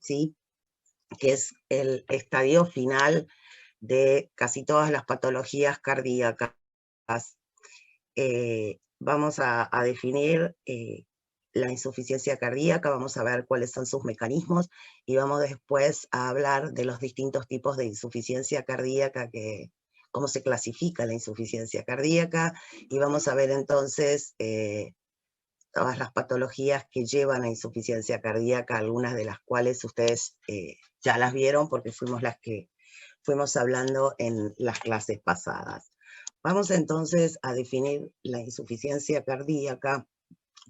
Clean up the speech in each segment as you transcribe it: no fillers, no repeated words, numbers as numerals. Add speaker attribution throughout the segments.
Speaker 1: ¿sí? Que es el estadio final de casi todas las patologías cardíacas. Vamos a definir la insuficiencia cardíaca, vamos a ver cuáles son sus mecanismos y vamos después a hablar de los distintos tipos de insuficiencia cardíaca, cómo se clasifica la insuficiencia cardíaca, y vamos a ver entonces todas las patologías que llevan a insuficiencia cardíaca, algunas de las cuales ustedes ya las vieron porque fuimos las que fuimos hablando en las clases pasadas. Vamos entonces a definir la insuficiencia cardíaca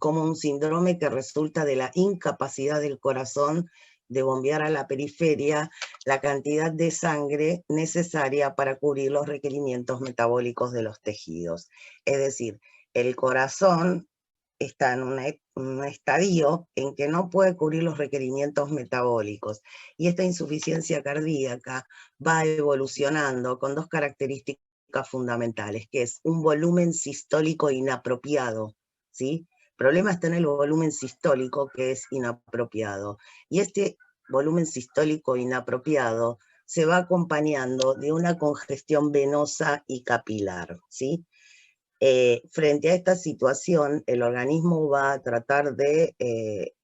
Speaker 1: como un síndrome que resulta de la incapacidad del corazón de bombear a la periferia la cantidad de sangre necesaria para cubrir los requerimientos metabólicos de los tejidos. Es decir, el corazón está en un estadio en que no puede cubrir los requerimientos metabólicos, y esta insuficiencia cardíaca va evolucionando con dos características fundamentales, que es un volumen sistólico inapropiado, ¿sí? El problema está en el volumen sistólico, que es inapropiado, y este volumen sistólico inapropiado se va acompañando de una congestión venosa y capilar, ¿sí? Frente a esta situación, el organismo va a tratar de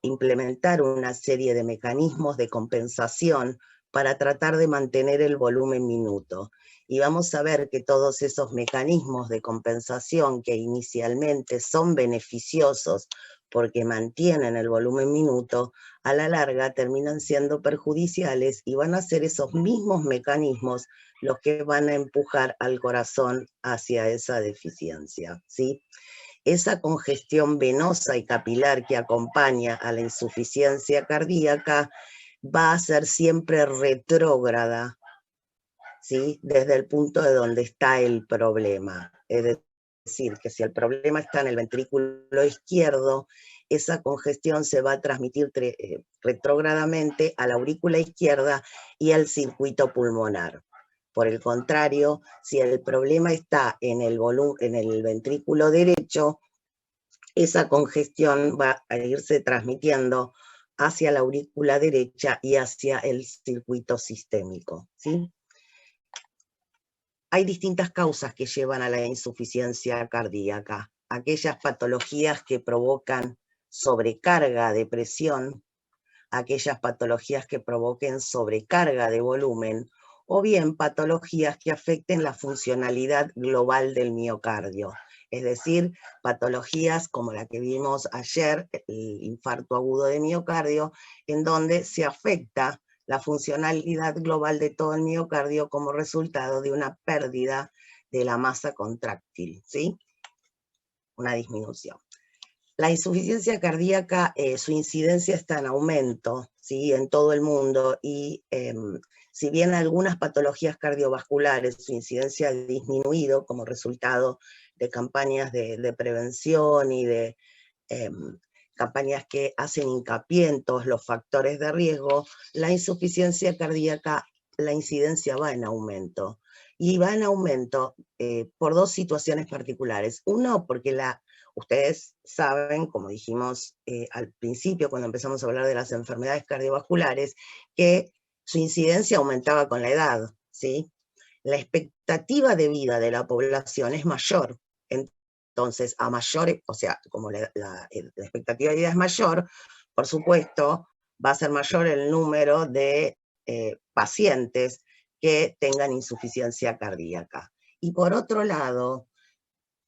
Speaker 1: implementar una serie de mecanismos de compensación para tratar de mantener el volumen minuto. Y vamos a ver que todos esos mecanismos de compensación, que inicialmente son beneficiosos porque mantienen el volumen minuto, a la larga terminan siendo perjudiciales, y van a ser esos mismos mecanismos los que van a empujar al corazón hacia esa deficiencia, ¿sí? Esa congestión venosa y capilar que acompaña a la insuficiencia cardíaca va a ser siempre retrógrada, ¿sí? Desde el punto de donde está el problema. Es decir, que si el problema está en el ventrículo izquierdo, esa congestión se va a transmitir retrógradamente a la aurícula izquierda y al circuito pulmonar. Por el contrario, si el problema está en el ventrículo derecho, esa congestión va a irse transmitiendo hacia la aurícula derecha y hacia el circuito sistémico, ¿sí? Hay distintas causas que llevan a la insuficiencia cardíaca. Aquellas patologías que provocan sobrecarga de presión, aquellas patologías que provoquen sobrecarga de volumen, o bien patologías que afecten la funcionalidad global del miocardio. Es decir, patologías como la que vimos ayer, el infarto agudo de miocardio, en donde se afecta la funcionalidad global de todo el miocardio como resultado de una pérdida de la masa contráctil, ¿sí? Una disminución. La insuficiencia cardíaca, su incidencia está en aumento, ¿sí? En todo el mundo, y si bien algunas patologías cardiovasculares su incidencia ha disminuido como resultado de campañas de prevención y de campañas que hacen hincapié en todos los factores de riesgo, la insuficiencia cardíaca, la incidencia va en aumento. Y va en aumento por dos situaciones particulares. Uno, porque ustedes saben, como dijimos al principio cuando empezamos a hablar de las enfermedades cardiovasculares, que su incidencia aumentaba con la edad, ¿sí? La expectativa de vida de la población es mayor. Entonces, a mayor, o sea, como la expectativa de vida es mayor, por supuesto, va a ser mayor el número de pacientes que tengan insuficiencia cardíaca. Y por otro lado,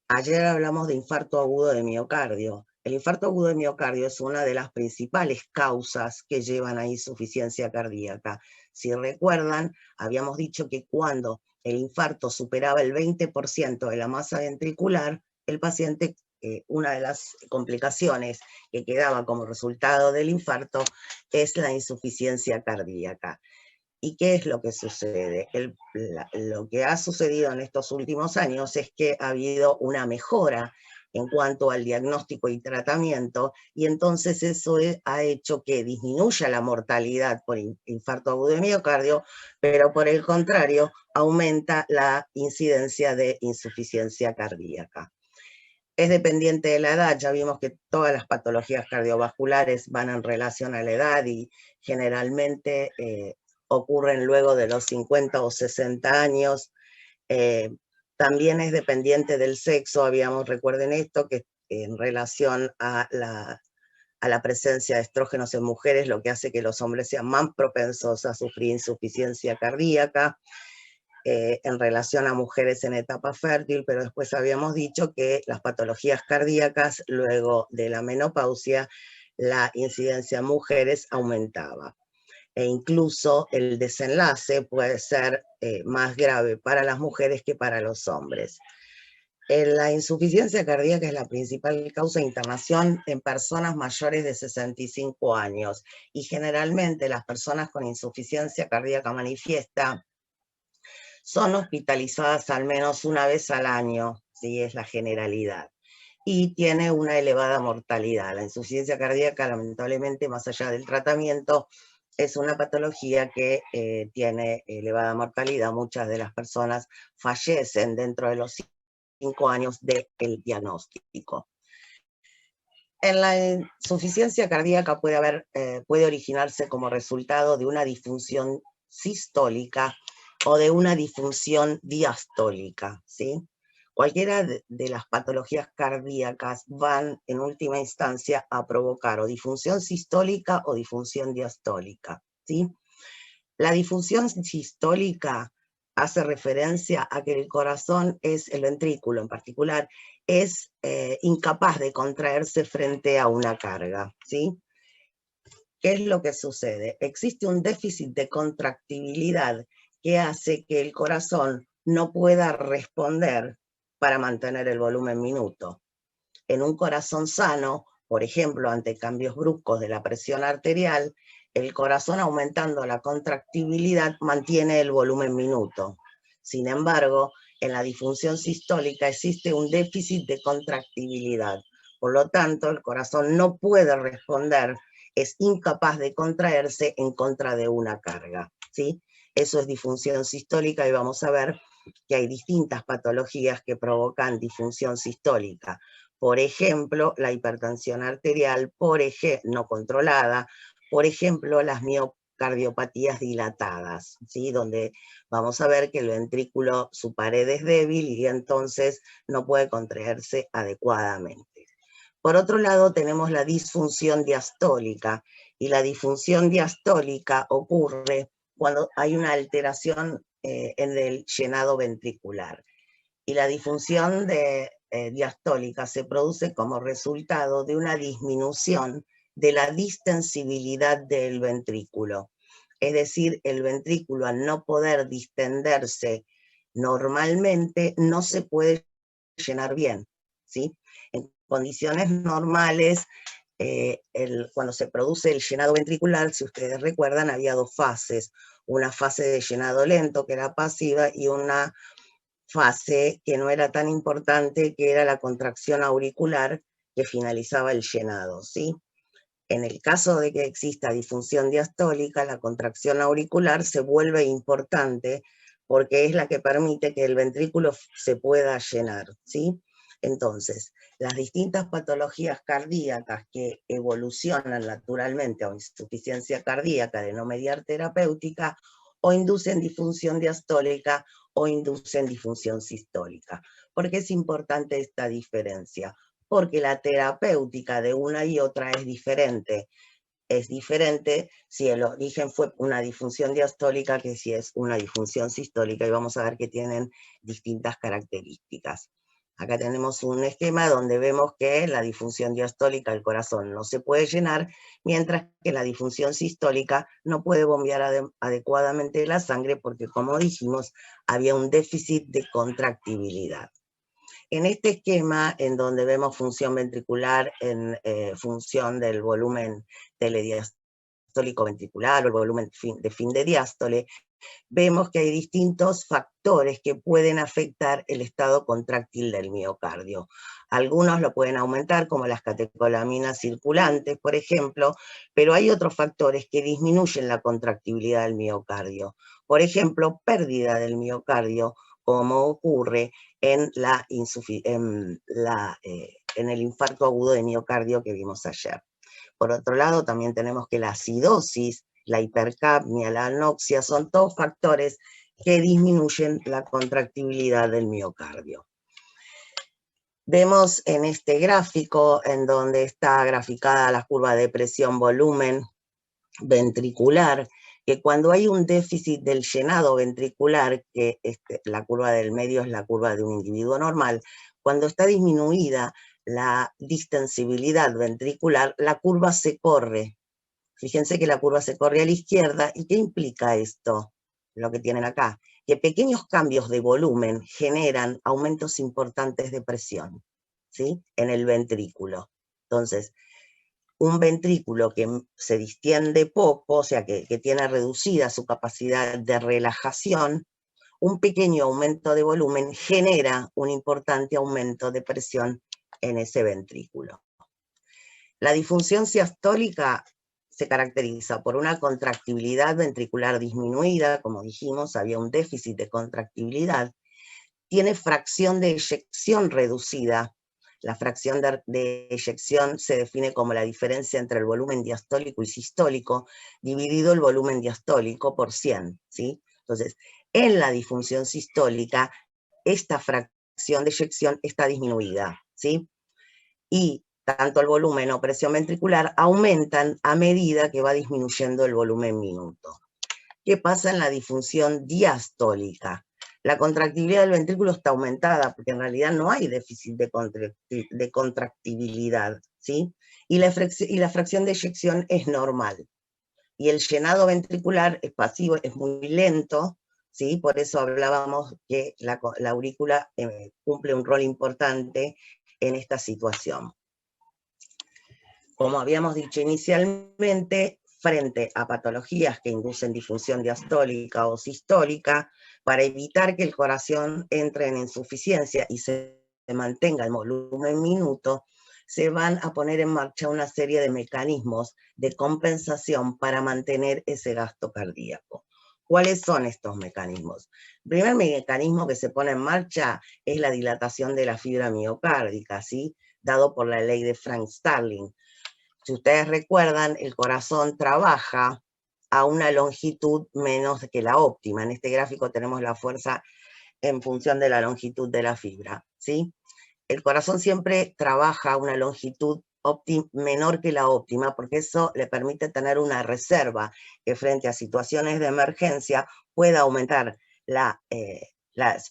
Speaker 1: ayer hablamos de infarto agudo de miocardio. El infarto agudo de miocardio es una de las principales causas que llevan a insuficiencia cardíaca. Si recuerdan, habíamos dicho que cuando el infarto superaba el 20% de la masa ventricular, el paciente, una de las complicaciones que quedaba como resultado del infarto es la insuficiencia cardíaca. ¿Y qué es lo que sucede? Lo que ha sucedido en estos últimos años es que ha habido una mejora en cuanto al diagnóstico y tratamiento, y entonces eso ha hecho que disminuya la mortalidad por infarto agudo de miocardio, pero por el contrario, aumenta la incidencia de insuficiencia cardíaca. Es dependiente de la edad, ya vimos que todas las patologías cardiovasculares van en relación a la edad y generalmente ocurren luego de los 50 o 60 años. También es dependiente del sexo, recuerden esto, que en relación a la presencia de estrógenos en mujeres, lo que hace que los hombres sean más propensos a sufrir insuficiencia cardíaca, en relación a mujeres en etapa fértil, pero después habíamos dicho que las patologías cardíacas, luego de la menopausia, la incidencia en mujeres aumentaba. E incluso el desenlace puede ser más grave para las mujeres que para los hombres. La insuficiencia cardíaca es la principal causa de internación en personas mayores de 65 años y generalmente las personas con insuficiencia cardíaca manifiesta son hospitalizadas al menos una vez al año, ¿sí? Es la generalidad. Y tiene una elevada mortalidad. La insuficiencia cardíaca, lamentablemente, más allá del tratamiento, es una patología que tiene elevada mortalidad. Muchas de las personas fallecen dentro de los 5 años del diagnóstico. En la insuficiencia cardíaca puede originarse como resultado de una disfunción sistólica o de una disfunción diastólica, ¿sí? Cualquiera de las patologías cardíacas van en última instancia a provocar o disfunción sistólica o disfunción diastólica, ¿sí? La disfunción sistólica hace referencia a que el corazón el ventrículo en particular, es incapaz de contraerse frente a una carga, ¿sí? ¿Qué es lo que sucede? Existe un déficit de contractibilidad que hace que el corazón no pueda responder para mantener el volumen minuto. En un corazón sano, por ejemplo, ante cambios bruscos de la presión arterial, el corazón aumentando la contractibilidad mantiene el volumen minuto. Sin embargo, en la disfunción sistólica existe un déficit de contractibilidad. Por lo tanto, el corazón no puede responder, es incapaz de contraerse en contra de una carga, ¿sí? Eso es disfunción sistólica y vamos a ver que hay distintas patologías que provocan disfunción sistólica. Por ejemplo, la hipertensión arterial, no controlada, por ejemplo, las miocardiopatías dilatadas, ¿sí? Donde vamos a ver que el ventrículo, su pared es débil y entonces no puede contraerse adecuadamente. Por otro lado, tenemos la disfunción diastólica, y la disfunción diastólica ocurre cuando hay una alteración en el llenado ventricular. Y la disfunción diastólica se produce como resultado de una disminución de la distensibilidad del ventrículo. Es decir, el ventrículo, al no poder distenderse normalmente, no se puede llenar bien, ¿sí? En condiciones normales, cuando se produce el llenado ventricular, si ustedes recuerdan, había dos fases. Una fase de llenado lento, que era pasiva, y una fase que no era tan importante, que era la contracción auricular, que finalizaba el llenado, ¿sí? En el caso de que exista disfunción diastólica, la contracción auricular se vuelve importante porque es la que permite que el ventrículo se pueda llenar, ¿sí? Entonces, las distintas patologías cardíacas que evolucionan naturalmente a insuficiencia cardíaca de no mediar terapéutica, o inducen disfunción diastólica o inducen disfunción sistólica. ¿Por qué es importante esta diferencia? Porque la terapéutica de una y otra es diferente. Es diferente si el origen fue una disfunción diastólica que si es una disfunción sistólica, y vamos a ver que tienen distintas características. Acá tenemos un esquema donde vemos que la disfunción diastólica del corazón no se puede llenar, mientras que la disfunción sistólica no puede bombear adecuadamente la sangre porque, como dijimos, había un déficit de contractibilidad. En este esquema, en donde vemos función ventricular en función del volumen telediastólico ventricular o el volumen de fin de diástole, vemos que hay distintos factores que pueden afectar el estado contráctil del miocardio. Algunos lo pueden aumentar, como las catecolaminas circulantes, por ejemplo, pero hay otros factores que disminuyen la contractibilidad del miocardio. Por ejemplo, pérdida del miocardio como ocurre en el infarto agudo de miocardio que vimos ayer. Por otro lado, también tenemos que la acidosis, la hipercapnia, la anoxia, son todos factores que disminuyen la contractibilidad del miocardio. Vemos en este gráfico, en donde está graficada la curva de presión-volumen ventricular, que cuando hay un déficit del llenado ventricular, que la curva del medio es la curva de un individuo normal, cuando está disminuida la distensibilidad ventricular, la curva se corre. Fíjense que la curva se corre a la izquierda. ¿Y qué implica esto? Lo que tienen acá, que pequeños cambios de volumen generan aumentos importantes de presión, ¿sí? En el ventrículo. Entonces, un ventrículo que se distiende poco, o sea, que tiene reducida su capacidad de relajación, un pequeño aumento de volumen genera un importante aumento de presión en ese ventrículo. La disfunción diastólica se caracteriza por una contractibilidad ventricular disminuida, como dijimos, había un déficit de contractibilidad, tiene fracción de eyección reducida. La fracción de eyección se define como la diferencia entre el volumen diastólico y sistólico, dividido el volumen diastólico por 100, ¿sí? Entonces, en la disfunción sistólica, esta fracción de eyección está disminuida, ¿sí? Y tanto el volumen o presión ventricular aumentan a medida que va disminuyendo el volumen minuto. ¿Qué pasa en la disfunción diastólica? La contractibilidad del ventrículo está aumentada, porque en realidad no hay déficit de contractibilidad, ¿sí? Y la fracción de eyección es normal. Y el llenado ventricular es pasivo, es muy lento, ¿sí? Por eso hablábamos que la aurícula cumple un rol importante en esta situación. Como habíamos dicho inicialmente, frente a patologías que inducen disfunción diastólica o sistólica, para evitar que el corazón entre en insuficiencia y se mantenga el volumen minuto, se van a poner en marcha una serie de mecanismos de compensación para mantener ese gasto cardíaco. ¿Cuáles son estos mecanismos? El primer mecanismo que se pone en marcha es la dilatación de la fibra miocárdica, ¿sí? Dado por la ley de Frank-Starling. Si ustedes recuerdan, el corazón trabaja a una longitud menos que la óptima. En este gráfico tenemos la fuerza en función de la longitud de la fibra, ¿sí? El corazón siempre trabaja a una longitud menor que la óptima, porque eso le permite tener una reserva que frente a situaciones de emergencia pueda aumentar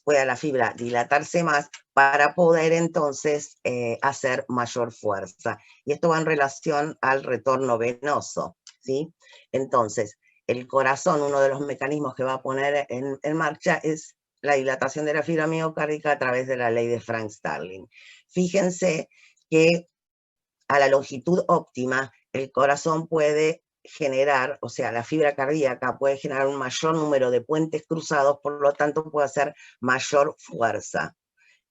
Speaker 1: pueda la fibra dilatarse más para poder entonces hacer mayor fuerza. Y esto va en relación al retorno venoso, ¿sí? Entonces, el corazón, uno de los mecanismos que va a poner en marcha es la dilatación de la fibra miocárdica a través de la ley de Frank-Starling. Fíjense que a la longitud óptima el corazón puede generar, o sea, la fibra cardíaca puede generar un mayor número de puentes cruzados, por lo tanto puede hacer mayor fuerza.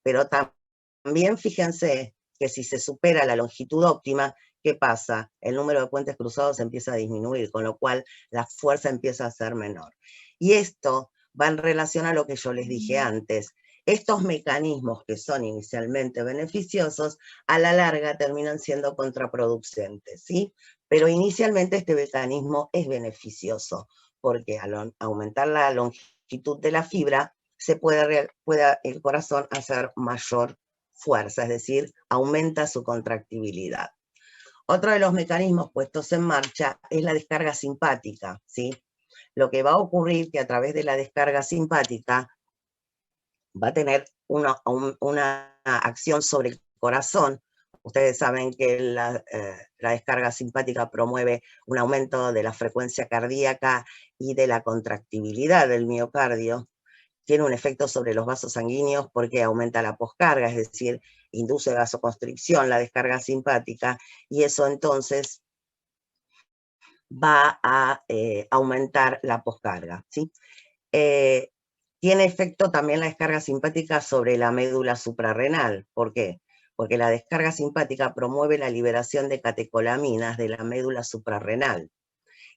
Speaker 1: Pero también fíjense que si se supera la longitud óptima, ¿qué pasa? El número de puentes cruzados empieza a disminuir, con lo cual la fuerza empieza a ser menor. Y esto va en relación a lo que yo les dije antes. Estos mecanismos que son inicialmente beneficiosos, a la larga terminan siendo contraproducentes, ¿sí? Pero inicialmente este mecanismo es beneficioso, porque al aumentar la longitud de la fibra, se puede el corazón hacer mayor fuerza, es decir, aumenta su contractibilidad. Otro de los mecanismos puestos en marcha es la descarga simpática, ¿sí? Lo que va a ocurrir que a través de la descarga simpática va a tener una acción sobre el corazón. Ustedes saben que la descarga simpática promueve un aumento de la frecuencia cardíaca y de la contractibilidad del miocardio. Tiene un efecto sobre los vasos sanguíneos porque aumenta la poscarga, es decir, induce vasoconstricción, la descarga simpática, y eso entonces va a aumentar la poscarga, ¿sí? Tiene efecto también la descarga simpática sobre la médula suprarrenal. ¿Por qué? Porque la descarga simpática promueve la liberación de catecolaminas de la médula suprarrenal.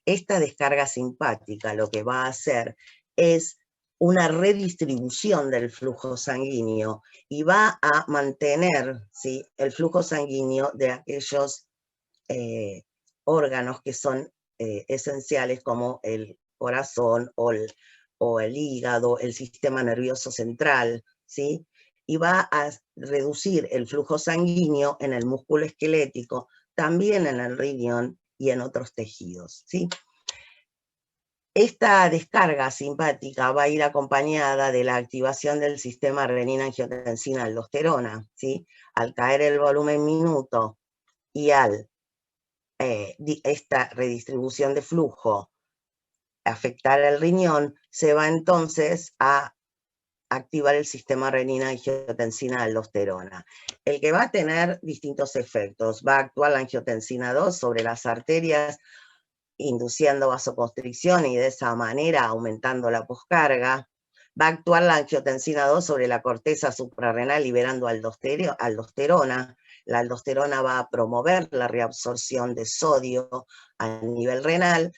Speaker 1: Esta descarga simpática lo que va a hacer es una redistribución del flujo sanguíneo y va a mantener, ¿sí?, el flujo sanguíneo de aquellos órganos que son esenciales, como el corazón o el hígado, el sistema nervioso central, ¿sí? Y va a reducir el flujo sanguíneo en el músculo esquelético, también en el riñón y en otros tejidos, ¿sí? Esta descarga simpática va a ir acompañada de la activación del sistema renina-angiotensina-aldosterona, ¿sí? Al caer el volumen minuto y al esta redistribución de flujo afectar al riñón, se va entonces a activar el sistema renina-angiotensina-aldosterona, el que va a tener distintos efectos. Va a actuar la angiotensina 2 sobre las arterias, induciendo vasoconstricción y de esa manera aumentando la poscarga. Va a actuar la angiotensina 2 sobre la corteza suprarrenal, liberando aldosterona. La aldosterona va a promover la reabsorción de sodio a nivel renal.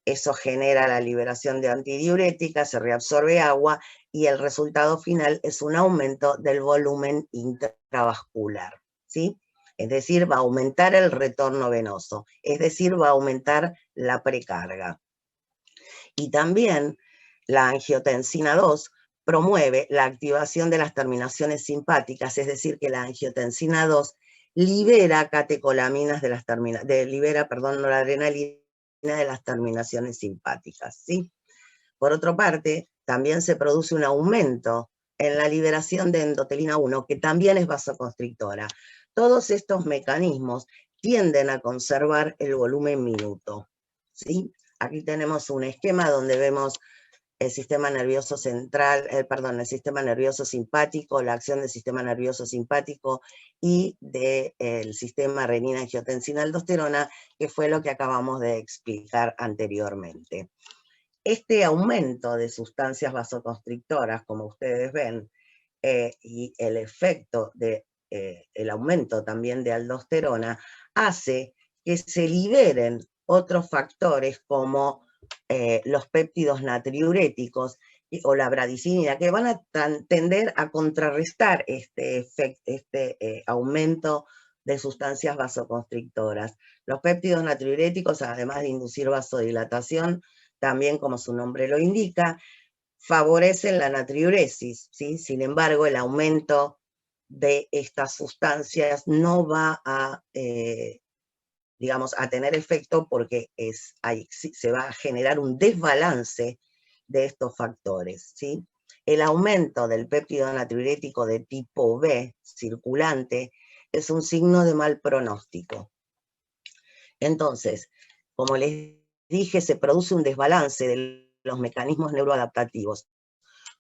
Speaker 1: Eso genera la liberación de antidiuréticas, se reabsorbe agua y el resultado final es un aumento del volumen intravascular, ¿sí? Es decir, va a aumentar el retorno venoso, es decir, va a aumentar la precarga. Y también la angiotensina 2 promueve la activación de las terminaciones simpáticas, es decir, que la angiotensina 2 libera catecolaminas de las noradrenalina de las terminaciones simpáticas, ¿sí? Por otra parte, también se produce un aumento en la liberación de endotelina 1, que también es vasoconstrictora. Todos estos mecanismos tienden a conservar el volumen minuto, ¿sí? Aquí tenemos un esquema donde vemos el sistema nervioso central, el sistema nervioso simpático, la acción del sistema nervioso simpático y del sistema renina-angiotensina-aldosterona, que fue lo que acabamos de explicar anteriormente. Este aumento de sustancias vasoconstrictoras, como ustedes ven, y el efecto del aumento también de aldosterona, hace que se liberen otros factores como los péptidos natriuréticos o la bradicinina, que van a tender a contrarrestar este aumento de sustancias vasoconstrictoras. Los péptidos natriuréticos, además de inducir vasodilatación, también, como su nombre lo indica, favorecen la natriuresis, ¿sí? Sin embargo, el aumento de estas sustancias no va a, digamos, a tener efecto porque se va a generar un desbalance de estos factores, ¿sí? El aumento del péptido natriurético de tipo B, circulante, es un signo de mal pronóstico. Entonces, como les dije, se produce un desbalance de los mecanismos neuroadaptativos,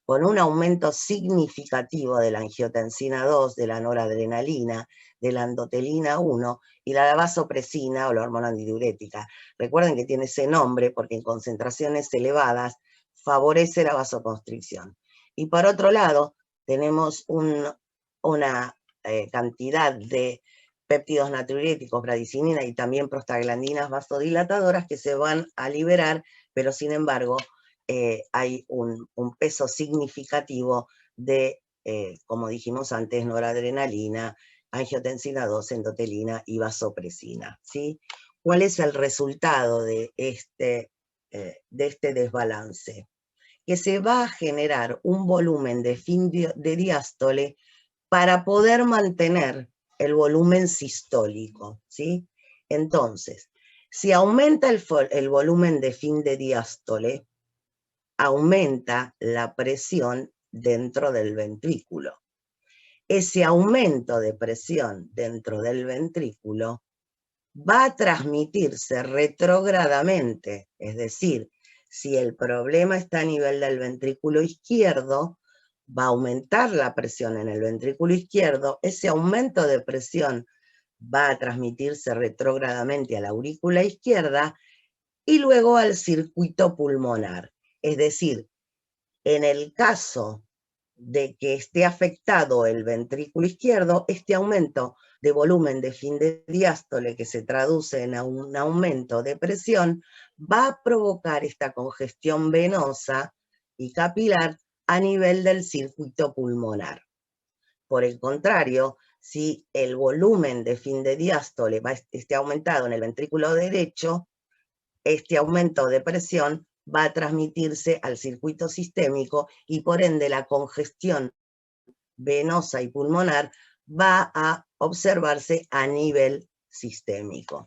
Speaker 1: con un aumento significativo de la angiotensina 2, de la noradrenalina, de la endotelina 1 y la vasopresina o la hormona antidiurética. Recuerden que tiene ese nombre porque en concentraciones elevadas favorece la vasoconstricción. Y por otro lado, tenemos una cantidad de péptidos natriuréticos, bradicinina y también prostaglandinas vasodilatadoras que se van a liberar, pero sin embargo hay un peso significativo de, como dijimos antes, noradrenalina, angiotensina 2, endotelina y vasopresina, ¿sí? ¿Cuál es el resultado de este desbalance? Que se va a generar un volumen de fin de diástole para poder mantener el volumen sistólico, ¿sí? Entonces, si aumenta el volumen de fin de diástole, aumenta la presión dentro del ventrículo. Ese aumento de presión dentro del ventrículo va a transmitirse retrógradamente, es decir, si el problema está a nivel del ventrículo izquierdo, va a aumentar la presión en el ventrículo izquierdo, ese aumento de presión va a transmitirse retrógradamente a la aurícula izquierda y luego al circuito pulmonar. Es decir, en el caso de que esté afectado el ventrículo izquierdo, este aumento de volumen de fin de diástole, que se traduce en un aumento de presión, va a provocar esta congestión venosa y capilar a nivel del circuito pulmonar. Por el contrario, si el volumen de fin de diástole esté aumentado en el ventrículo derecho, este aumento de presión va a transmitirse al circuito sistémico y por ende la congestión venosa y pulmonar va a observarse a nivel sistémico.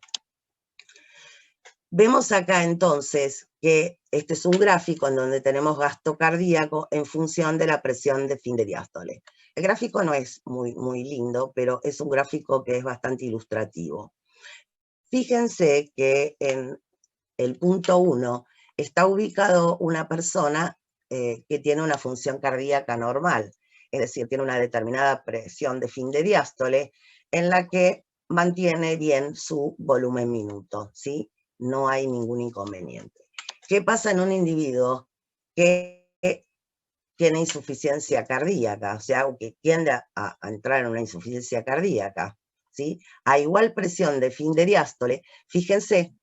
Speaker 1: Vemos acá entonces que este es un gráfico en donde tenemos gasto cardíaco en función de la presión de fin de diástole. El gráfico no es muy lindo, pero es un gráfico que es bastante ilustrativo. Fíjense que en el punto 1 está ubicado una persona que tiene una función cardíaca normal, es decir, tiene una determinada presión de fin de diástole en la que mantiene bien su volumen minuto, ¿sí? No hay ningún inconveniente. ¿Qué pasa en un individuo que tiene insuficiencia cardíaca? O sea, que tiende a entrar en una insuficiencia cardíaca, ¿sí? A igual presión de fin de diástole, fíjense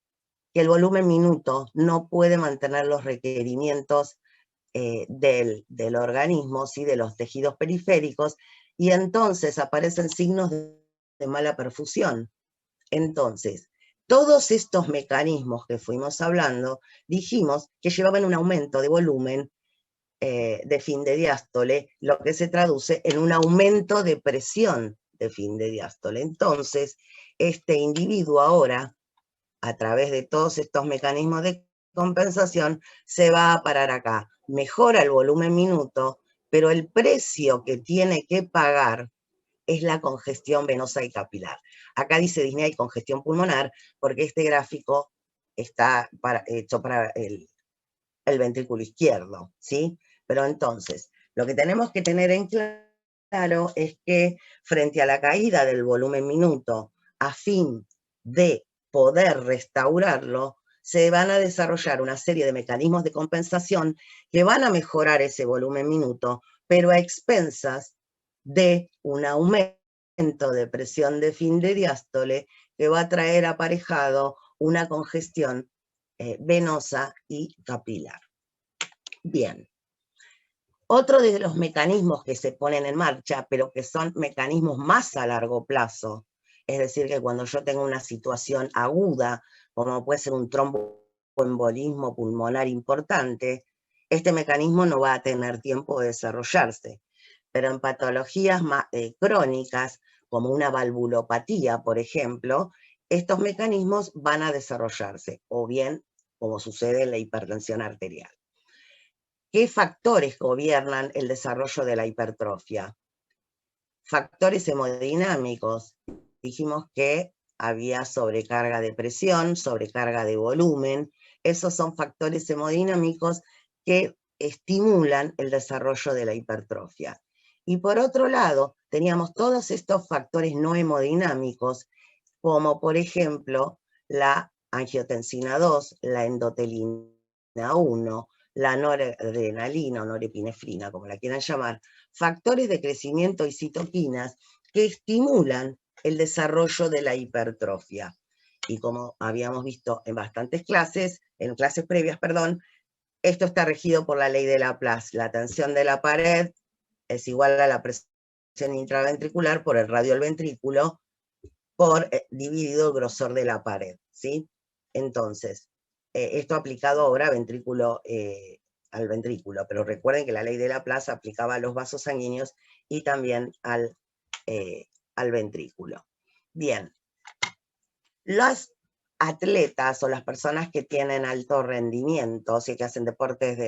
Speaker 1: que el volumen minuto no puede mantener los requerimientos del organismo, ¿sí? De los tejidos periféricos, y entonces aparecen signos de mala perfusión. Entonces, todos estos mecanismos que fuimos hablando, dijimos que llevaban un aumento de volumen de fin de diástole, lo que se traduce en un aumento de presión de fin de diástole. Entonces, este individuo ahora, a través de todos estos mecanismos de compensación, se va a parar acá. Mejora el volumen minuto, pero el precio que tiene que pagar es la congestión venosa y capilar. Acá dice disnea y congestión pulmonar, porque este gráfico está hecho para el ventrículo izquierdo, ¿sí? Pero entonces, lo que tenemos que tener en claro es que frente a la caída del volumen minuto, a fin de poder restaurarlo, se van a desarrollar una serie de mecanismos de compensación que van a mejorar ese volumen minuto, pero a expensas de un aumento de presión de fin de diástole que va a traer aparejado una congestión venosa y capilar. Bien. Otro de los mecanismos que se ponen en marcha, pero que son mecanismos más a largo plazo, es decir, que cuando yo tengo una situación aguda, como puede ser un tromboembolismo pulmonar importante, este mecanismo no va a tener tiempo de desarrollarse. Pero en patologías crónicas, como una valvulopatía, por ejemplo, estos mecanismos van a desarrollarse, o bien, como sucede en la hipertensión arterial. ¿Qué factores gobiernan el desarrollo de la hipertrofia? Factores hemodinámicos. Dijimos que había sobrecarga de presión, sobrecarga de volumen. Esos son factores hemodinámicos que estimulan el desarrollo de la hipertrofia. Y por otro lado, teníamos todos estos factores no hemodinámicos, como por ejemplo la angiotensina 2, la endotelina 1, la noradrenalina o norepinefrina, como la quieran llamar, factores de crecimiento y citoquinas que estimulan el desarrollo de la hipertrofia. Y como habíamos visto en bastantes clases, en clases previas, perdón, esto está regido por la ley de Laplace. La tensión de la pared es igual a la presión intraventricular por el radio del ventrículo por dividido el grosor de la pared, ¿sí? Entonces, esto aplicado ahora al ventrículo, pero recuerden que la ley de Laplace aplicaba a los vasos sanguíneos y también al ventrículo. Bien, los atletas o las personas que tienen alto rendimiento, o sea, que hacen deportes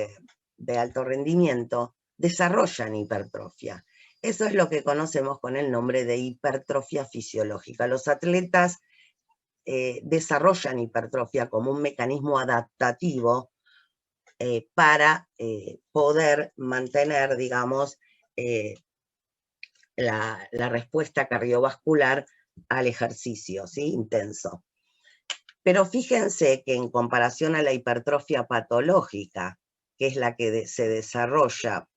Speaker 1: de alto rendimiento, desarrollan hipertrofia. Eso es lo que conocemos con el nombre de hipertrofia fisiológica. Los atletas desarrollan hipertrofia como un mecanismo adaptativo para poder mantener, digamos, la respuesta cardiovascular al ejercicio, ¿sí? Intenso. Pero fíjense que en comparación a la hipertrofia patológica, que es la que se desarrolla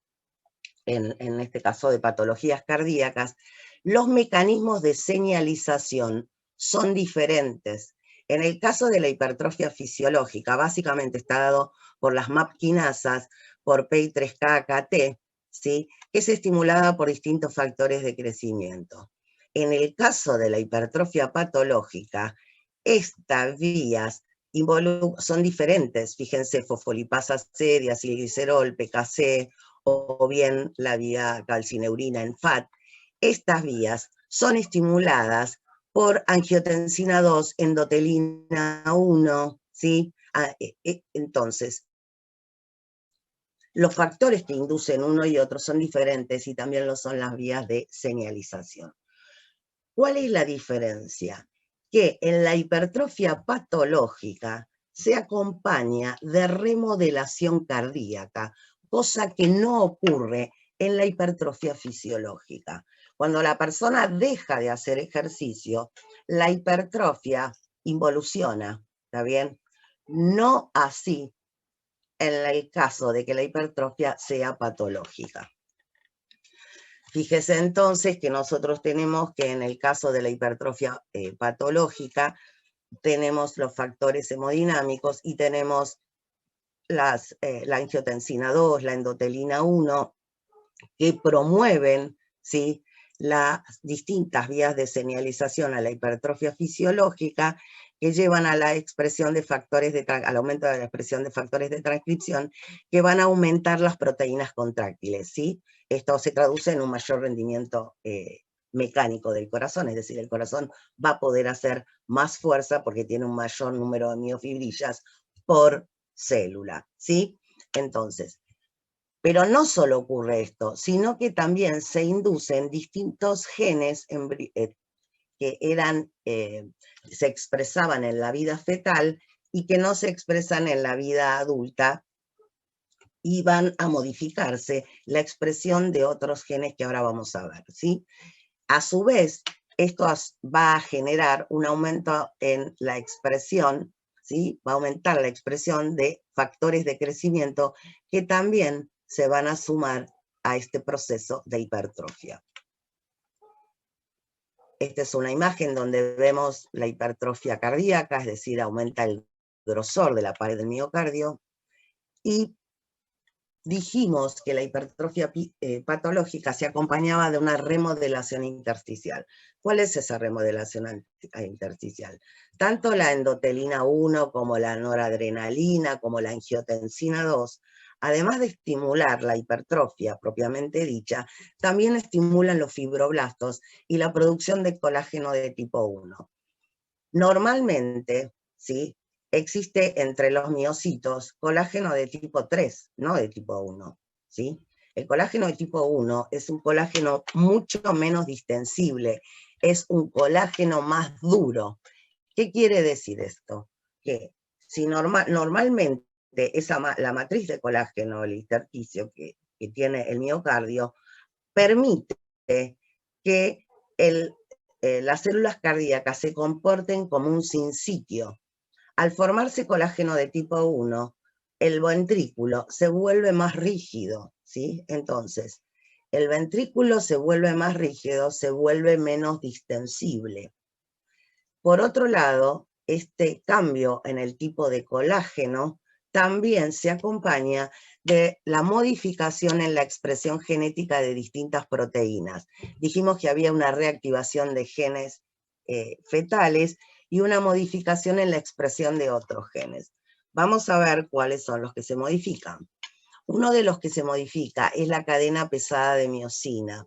Speaker 1: en este caso de patologías cardíacas, los mecanismos de señalización son diferentes. En el caso de la hipertrofia fisiológica, básicamente está dado por las MAP quinasas, por PI3K-AKT, ¿sí? Que es estimulada por distintos factores de crecimiento. En el caso de la hipertrofia patológica, estas vías son diferentes. Fíjense, fosfolipasa C, diacilglicerol, PKC, o bien la vía calcineurina en FAT. Estas vías son estimuladas por angiotensina 2, endotelina 1, ¿sí? Entonces, los factores que inducen uno y otro son diferentes y también lo son las vías de señalización. ¿Cuál es la diferencia? Que en la hipertrofia patológica se acompaña de remodelación cardíaca, cosa que no ocurre en la hipertrofia fisiológica. Cuando la persona deja de hacer ejercicio, la hipertrofia involuciona, ¿está bien? No así en el caso de que la hipertrofia sea patológica. Fíjese entonces que nosotros tenemos que en el caso de la hipertrofia patológica, tenemos los factores hemodinámicos y tenemos la angiotensina 2, la endotelina 1, que promueven, ¿sí?, las distintas vías de señalización a la hipertrofia fisiológica, que llevan a la expresión de factores al aumento de la expresión de factores de transcripción, que van a aumentar las proteínas contráctiles, ¿sí? Esto se traduce en un mayor rendimiento mecánico del corazón, es decir, el corazón va a poder hacer más fuerza porque tiene un mayor número de miofibrillas por célula, ¿sí? Entonces, pero no solo ocurre esto, sino que también se inducen distintos genes que se expresaban en la vida fetal y que no se expresan en la vida adulta, y van a modificarse la expresión de otros genes que ahora vamos a ver, ¿sí? A su vez, esto va a generar un aumento en la expresión, ¿sí? Va a aumentar la expresión de factores de crecimiento que también se van a sumar a este proceso de hipertrofia. Esta es una imagen donde vemos la hipertrofia cardíaca, es decir, aumenta el grosor de la pared del miocardio, y dijimos que la hipertrofia patológica se acompañaba de una remodelación intersticial. ¿Cuál es esa remodelación intersticial? Tanto la endotelina 1 como la noradrenalina, como la angiotensina 2, además de estimular la hipertrofia propiamente dicha, también estimulan los fibroblastos y la producción de colágeno de tipo 1. Normalmente, ¿sí?, existe entre los miocitos colágeno de tipo 3, no de tipo 1, ¿sí? El colágeno de tipo 1 es un colágeno mucho menos distensible, es un colágeno más duro. ¿Qué quiere decir esto? Que si normalmente la matriz de colágeno, el intersticio que tiene el miocardio, permite que las células cardíacas se comporten como un sinsitio. Al formarse colágeno de tipo 1, el ventrículo se vuelve más rígido, ¿sí? Entonces, el ventrículo se vuelve más rígido, se vuelve menos distensible. Por otro lado, este cambio en el tipo de colágeno también se acompaña de la modificación en la expresión genética de distintas proteínas. Dijimos que había una reactivación de genes fetales y una modificación en la expresión de otros genes. Vamos a ver cuáles son los que se modifican. Uno de los que se modifica es la cadena pesada de miosina.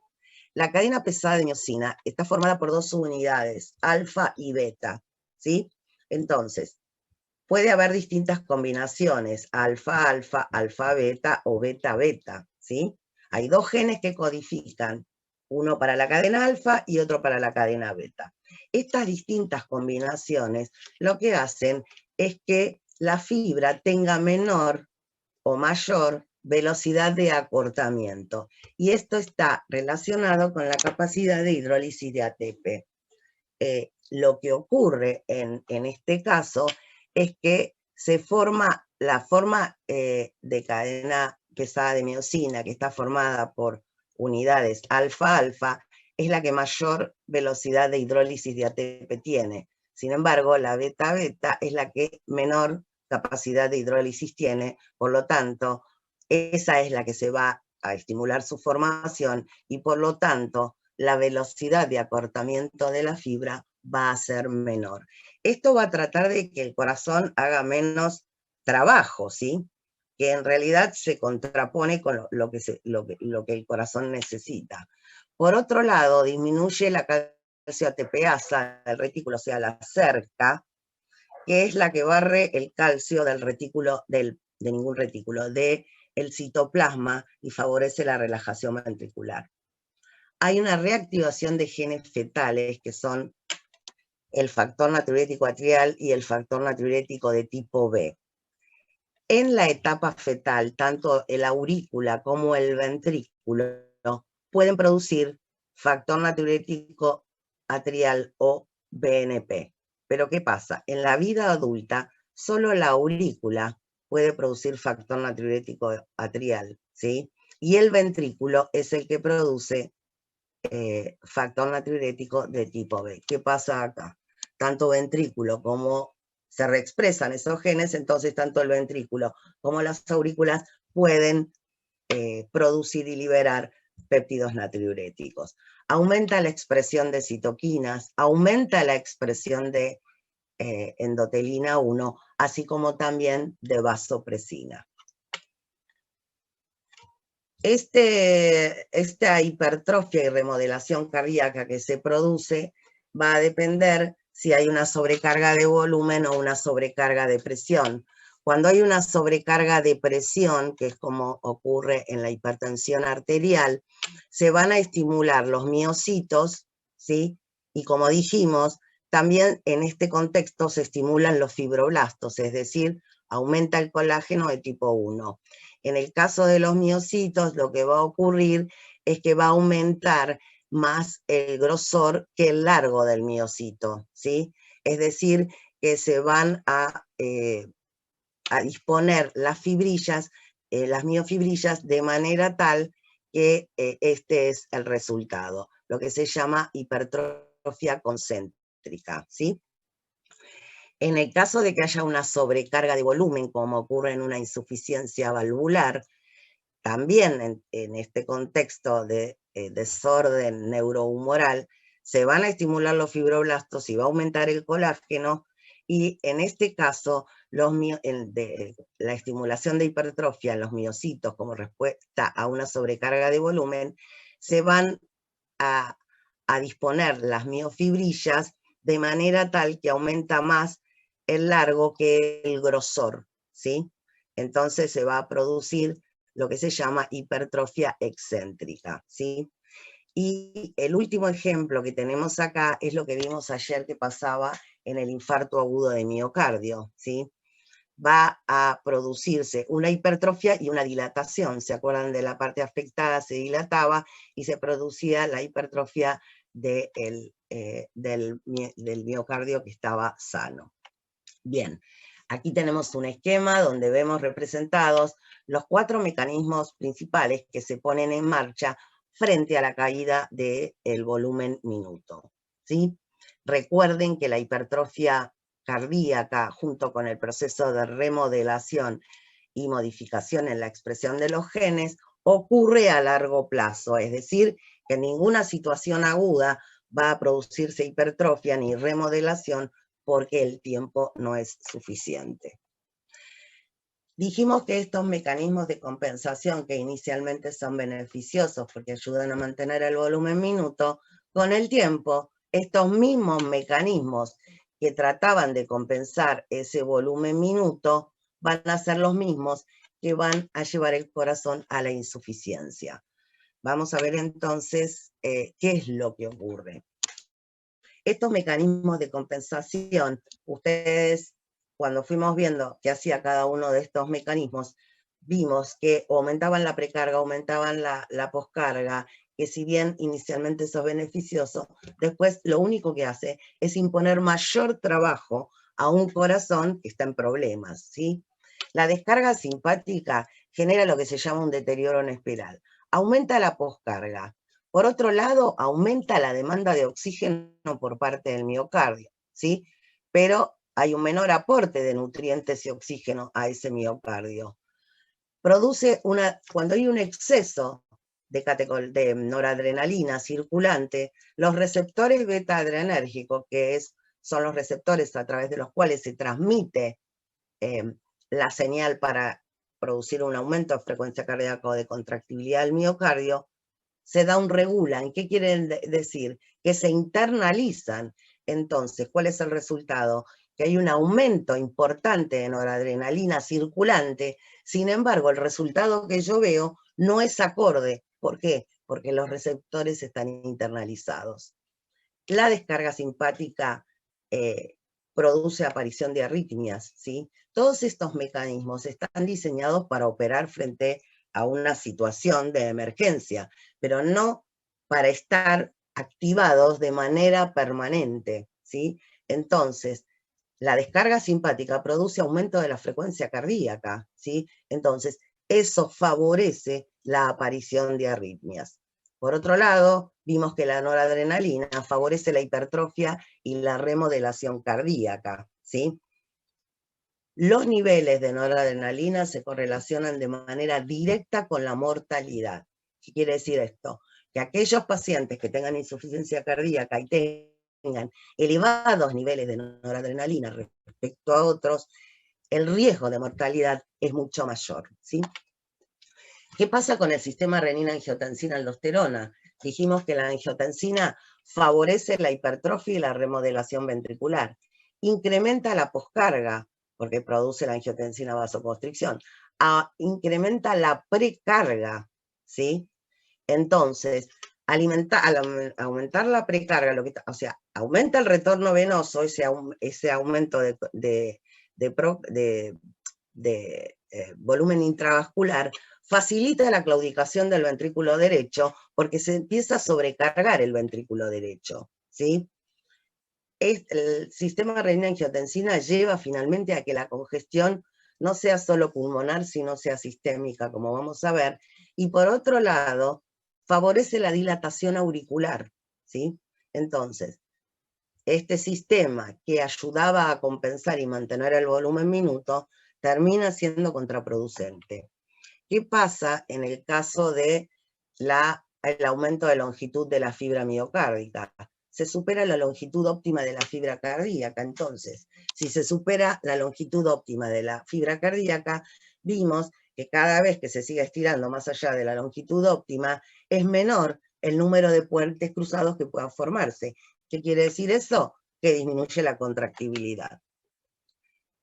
Speaker 1: La cadena pesada de miosina está formada por dos subunidades, alfa y beta, ¿sí? Entonces, puede haber distintas combinaciones, alfa-alfa, alfa-beta o beta-beta, ¿sí? Hay dos genes que codifican, uno para la cadena alfa y otro para la cadena beta. Estas distintas combinaciones lo que hacen es que la fibra tenga menor o mayor velocidad de acortamiento. Y esto está relacionado con la capacidad de hidrólisis de ATP. Lo que ocurre en este caso es que se forma la forma de cadena pesada de miosina, que está formada por unidades alfa-alfa, es la que mayor velocidad de hidrólisis de ATP tiene. Sin embargo, la beta-beta es la que menor capacidad de hidrólisis tiene, por lo tanto, esa es la que se va a estimular su formación y por lo tanto la velocidad de acortamiento de la fibra va a ser menor. Esto va a tratar de que el corazón haga menos trabajo, ¿sí? Que en realidad se contrapone con lo que el corazón necesita. Por otro lado, disminuye la calcio ATPasa del retículo, o sea, la cerca, que es la que barre el calcio del retículo, de ningún retículo, del citoplasma y favorece la relajación ventricular. Hay una reactivación de genes fetales que son el factor natriurético atrial y el factor natriurético de tipo B. En la etapa fetal, tanto el aurícula como el ventrículo pueden producir factor natriurético atrial o BNP. Pero ¿qué pasa? En la vida adulta, solo la aurícula puede producir factor natriurético atrial, ¿sí? Y el ventrículo es el que produce factor natriurético de tipo B. ¿Qué pasa acá? Tanto ventrículo como se reexpresan esos genes, entonces tanto el ventrículo como las aurículas pueden producir y liberar péptidos natriuréticos. Aumenta la expresión de citoquinas, aumenta la expresión de endotelina 1, así como también de vasopresina. Esta hipertrofia y remodelación cardíaca que se produce va a depender si hay una sobrecarga de volumen o una sobrecarga de presión. Cuando hay una sobrecarga de presión, que es como ocurre en la hipertensión arterial, se van a estimular los miocitos, ¿sí? Y como dijimos, también en este contexto se estimulan los fibroblastos, es decir, aumenta el colágeno de tipo 1. En el caso de los miocitos, lo que va a ocurrir es que va a aumentar más el grosor que el largo del miocito, ¿sí? Es decir, que se van a disponer las fibrillas, las miofibrillas, de manera tal que este es el resultado, lo que se llama hipertrofia concéntrica, ¿sí? En el caso de que haya una sobrecarga de volumen, como ocurre en una insuficiencia valvular, también en este contexto de desorden neurohumoral, se van a estimular los fibroblastos y va a aumentar el colágeno, y en este caso la estimulación de hipertrofia en los miocitos como respuesta a una sobrecarga de volumen, se van a disponer las miofibrillas de manera tal que aumenta más el largo que el grosor, ¿sí? Entonces se va a producir lo que se llama hipertrofia excéntrica, ¿sí? Y el último ejemplo que tenemos acá es lo que vimos ayer que pasaba en el infarto agudo de miocardio, ¿sí? Va a producirse una hipertrofia y una dilatación. ¿Se acuerdan de la parte afectada? Se dilataba y se producía la hipertrofia del miocardio que estaba sano. Bien, aquí tenemos un esquema donde vemos representados los 4 mecanismos principales que se ponen en marcha frente a la caída del volumen minuto, ¿sí? Recuerden que la hipertrofia cardíaca, junto con el proceso de remodelación y modificación en la expresión de los genes, ocurre a largo plazo, es decir, que en ninguna situación aguda va a producirse hipertrofia ni remodelación porque el tiempo no es suficiente. Dijimos que estos mecanismos de compensación, que inicialmente son beneficiosos porque ayudan a mantener el volumen minuto, con el tiempo, estos mismos mecanismos que trataban de compensar ese volumen minuto van a ser los mismos que van a llevar el corazón a la insuficiencia. Vamos a ver entonces qué es lo que ocurre. Estos mecanismos de compensación, ustedes, cuando fuimos viendo qué hacía cada uno de estos mecanismos, vimos que aumentaban la precarga, aumentaban la poscarga, que si bien inicialmente eso es beneficioso, después lo único que hace es imponer mayor trabajo a un corazón que está en problemas, ¿sí? La descarga simpática genera lo que se llama un deterioro en espiral. Aumenta la poscarga. Por otro lado, aumenta la demanda de oxígeno por parte del miocardio, ¿sí? Pero hay un menor aporte de nutrientes y oxígeno a ese miocardio. cuando hay un exceso de noradrenalina circulante, los receptores beta-adrenérgicos, son los receptores a través de los cuales se transmite la señal para producir un aumento de frecuencia cardíaca o de contractibilidad del miocardio, se regulan. ¿Qué quieren decir? Que se internalizan. Entonces, ¿cuál es el resultado? Que hay un aumento importante de noradrenalina circulante, sin embargo, el resultado que yo veo no es acorde. ¿Por qué? Porque los receptores están internalizados. La descarga simpática produce aparición de arritmias, ¿sí? Todos estos mecanismos están diseñados para operar frente a una situación de emergencia, pero no para estar activados de manera permanente, ¿sí? Entonces, la descarga simpática produce aumento de la frecuencia cardíaca, ¿sí? Entonces, eso favorece la aparición de arritmias. Por otro lado, vimos que la noradrenalina favorece la hipertrofia y la remodelación cardíaca, ¿sí? Los niveles de noradrenalina se correlacionan de manera directa con la mortalidad. ¿Qué quiere decir esto? Que aquellos pacientes que tengan insuficiencia cardíaca y tengan elevados niveles de noradrenalina respecto a otros, el riesgo de mortalidad es mucho mayor, ¿sí? ¿Qué pasa con el sistema renina-angiotensina-aldosterona? Dijimos que la angiotensina favorece la hipertrofia y la remodelación ventricular. Incrementa la poscarga, porque produce la angiotensina vasoconstricción. Incrementa la precarga, ¿sí? Entonces, al aumentar la precarga, aumenta el retorno venoso, ese aumento de volumen intravascular, facilita la claudicación del ventrículo derecho porque se empieza a sobrecargar el ventrículo derecho, ¿sí? El sistema renina-angiotensina lleva finalmente a que la congestión no sea solo pulmonar, sino sea sistémica, como vamos a ver, y por otro lado, favorece la dilatación auricular, ¿sí? Entonces, este sistema que ayudaba a compensar y mantener el volumen minuto, termina siendo contraproducente. ¿Qué pasa en el caso de el aumento de longitud de la fibra miocárdica? Se supera la longitud óptima de la fibra cardíaca. Entonces, si se supera la longitud óptima de la fibra cardíaca, vimos que cada vez que se sigue estirando más allá de la longitud óptima, es menor el número de puentes cruzados que puedan formarse. ¿Qué quiere decir eso? Que disminuye la contractibilidad.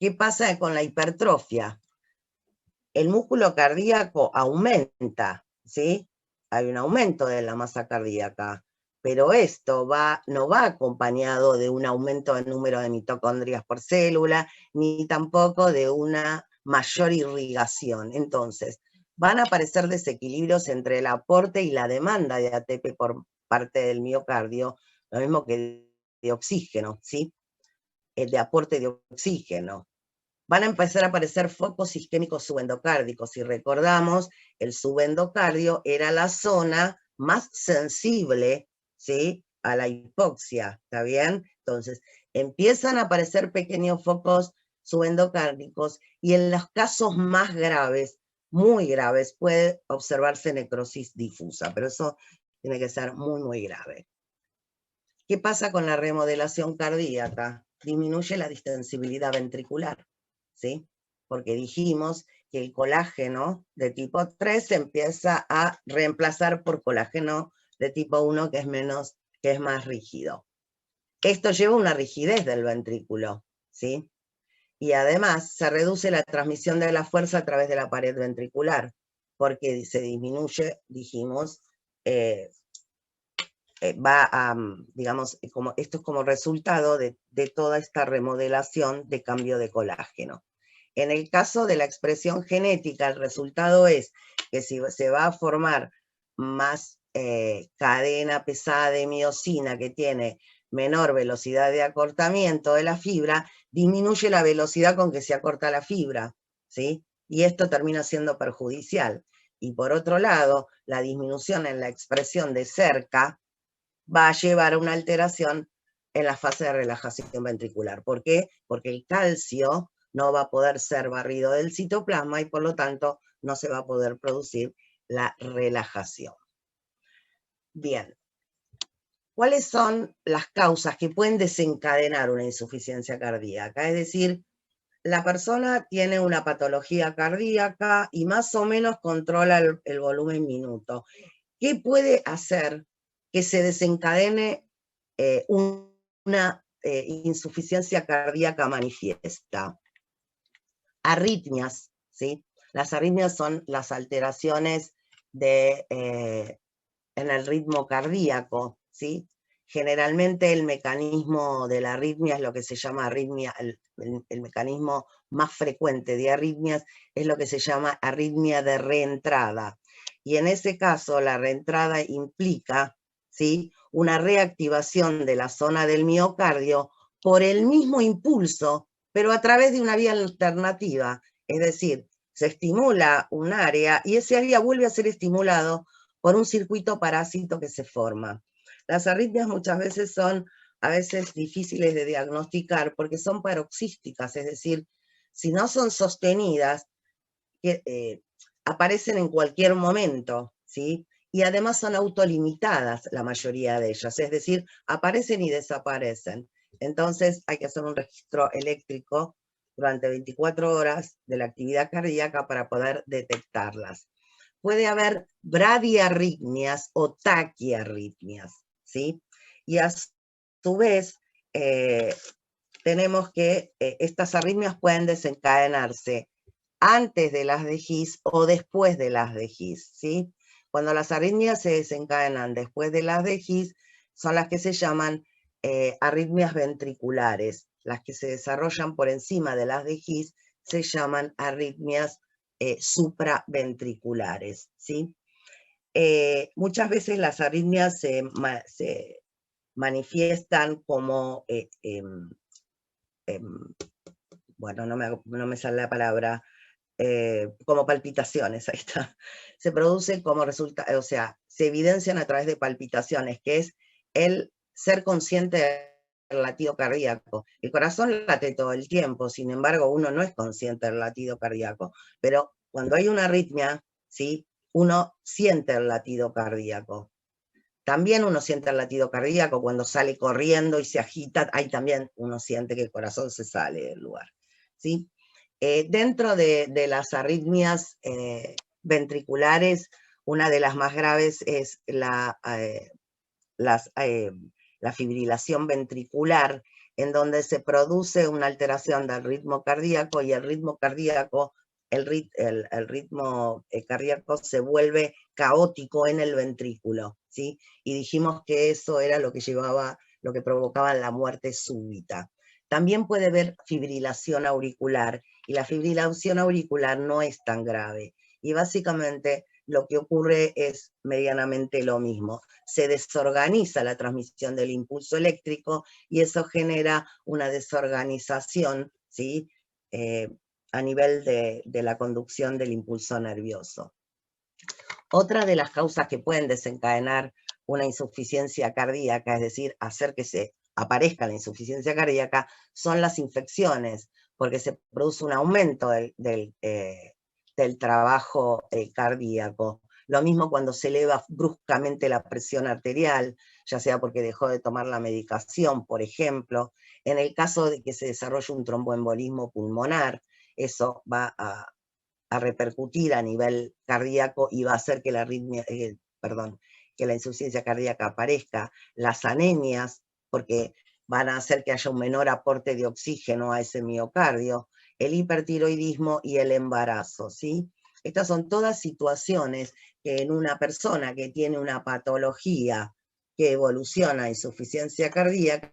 Speaker 1: ¿Qué pasa con la hipertrofia? El músculo cardíaco aumenta, ¿sí? Hay un aumento de la masa cardíaca, pero esto no va acompañado de un aumento del número de mitocondrias por célula, ni tampoco de una mayor irrigación. Entonces, van a aparecer desequilibrios entre el aporte y la demanda de ATP por parte del miocardio, lo mismo que de oxígeno, ¿sí? El de aporte de oxígeno. Van a empezar a aparecer focos isquémicos subendocárdicos. Si recordamos, el subendocardio era la zona más sensible, ¿sí?, a la hipoxia, ¿está bien? Entonces, empiezan a aparecer pequeños focos subendocárdicos y en los casos más graves, muy graves, puede observarse necrosis difusa, pero eso tiene que ser muy, muy grave. ¿Qué pasa con la remodelación cardíaca? Disminuye la distensibilidad ventricular, ¿sí? Porque dijimos que el colágeno de tipo 3 se empieza a reemplazar por colágeno de tipo 1 que es más rígido. Esto lleva a una rigidez del ventrículo, ¿sí? Y además se reduce la transmisión de la fuerza a través de la pared ventricular, porque se disminuye, dijimos, digamos, esto es como resultado de toda esta remodelación de cambio de colágeno. En el caso de la expresión genética, el resultado es que si se va a formar más cadena pesada de miosina que tiene menor velocidad de acortamiento de la fibra, disminuye la velocidad con que se acorta la fibra, ¿sí? Y esto termina siendo perjudicial. Y por otro lado, la disminución en la expresión de cerca va a llevar a una alteración en la fase de relajación ventricular. ¿Por qué? Porque el calcio no va a poder ser barrido del citoplasma y por lo tanto no se va a poder producir la relajación. Bien. ¿Cuáles son las causas que pueden desencadenar una insuficiencia cardíaca? Es decir, la persona tiene una patología cardíaca y más o menos controla el volumen minuto. ¿Qué puede hacer que se desencadene una insuficiencia cardíaca manifiesta? Arritmias, ¿sí? Las arritmias son las alteraciones en el ritmo cardíaco, ¿sí? Generalmente el mecanismo de la arritmia es lo que se llama arritmia, el mecanismo más frecuente de arritmias es lo que se llama arritmia de reentrada. Y en ese caso la reentrada implica, ¿sí?, una reactivación de la zona del miocardio por el mismo impulso, pero a través de una vía alternativa. Es decir, se estimula un área y ese área vuelve a ser estimulado por un circuito parásito que se forma. Las arritmias muchas veces son difíciles de diagnosticar porque son paroxísticas, es decir, si no son sostenidas, aparecen en cualquier momento, ¿sí? Y además son autolimitadas la mayoría de ellas, es decir, aparecen y desaparecen. Entonces hay que hacer un registro eléctrico durante 24 horas de la actividad cardíaca para poder detectarlas. Puede haber bradiarritmias o taquiarritmias, ¿sí? Y a su vez, tenemos que estas arritmias pueden desencadenarse antes de las de His o después de las de His, ¿sí? Cuando las arritmias se desencadenan después de las de His, son las que se llaman arritmias ventriculares. Las que se desarrollan por encima de las de His se llaman arritmias supraventriculares, ¿sí? Muchas veces las arritmias se manifiestan como, bueno, no me sale la palabra, como palpitaciones, ahí está. Se produce como resultado, o sea, se evidencian a través de palpitaciones, que es el ser consciente del latido cardíaco. El corazón late todo el tiempo, sin embargo, uno no es consciente del latido cardíaco, pero cuando hay una arritmia, ¿sí?, uno siente el latido cardíaco. También uno siente el latido cardíaco cuando sale corriendo y se agita, ahí también uno siente que el corazón se sale del lugar, ¿sí? Dentro de las arritmias ventriculares, una de las más graves es la fibrilación ventricular, en donde se produce una alteración del ritmo cardíaco y el ritmo cardíaco, el ritmo cardíaco se vuelve caótico en el ventrículo, ¿sí? Y dijimos que eso era lo que provocaba la muerte súbita. También puede haber fibrilación auricular, y la fibrilación auricular no es tan grave. Y básicamente lo que ocurre es medianamente lo mismo. Se desorganiza la transmisión del impulso eléctrico y eso genera una desorganización, ¿sí?, a nivel de la conducción del impulso nervioso. Otra de las causas que pueden desencadenar una insuficiencia cardíaca, es decir, hacer que se aparezca la insuficiencia cardíaca, son las infecciones, porque se produce un aumento del trabajo cardíaco. Lo mismo cuando se eleva bruscamente la presión arterial, ya sea porque dejó de tomar la medicación, por ejemplo. En el caso de que se desarrolle un tromboembolismo pulmonar, eso va a repercutir a nivel cardíaco y va a hacer que que la insuficiencia cardíaca aparezca. Las anemias, porque van a hacer que haya un menor aporte de oxígeno a ese miocardio, el hipertiroidismo y el embarazo, ¿sí? Estas son todas situaciones que en una persona que tiene una patología que evoluciona a insuficiencia cardíaca,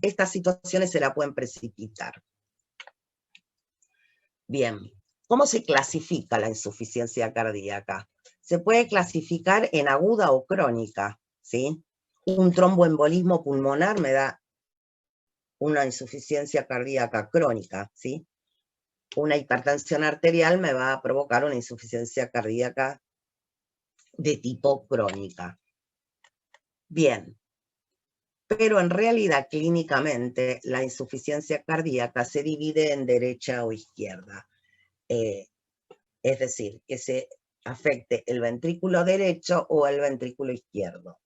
Speaker 1: estas situaciones se la pueden precipitar. Bien, ¿cómo se clasifica la insuficiencia cardíaca? Se puede clasificar en aguda o crónica, ¿sí? Un tromboembolismo pulmonar me da una insuficiencia cardíaca crónica, ¿sí? Una hipertensión arterial me va a provocar una insuficiencia cardíaca de tipo crónica. Bien, pero en realidad clínicamente la insuficiencia cardíaca se divide en derecha o izquierda. Es decir, que se afecte el ventrículo derecho o el ventrículo izquierdo.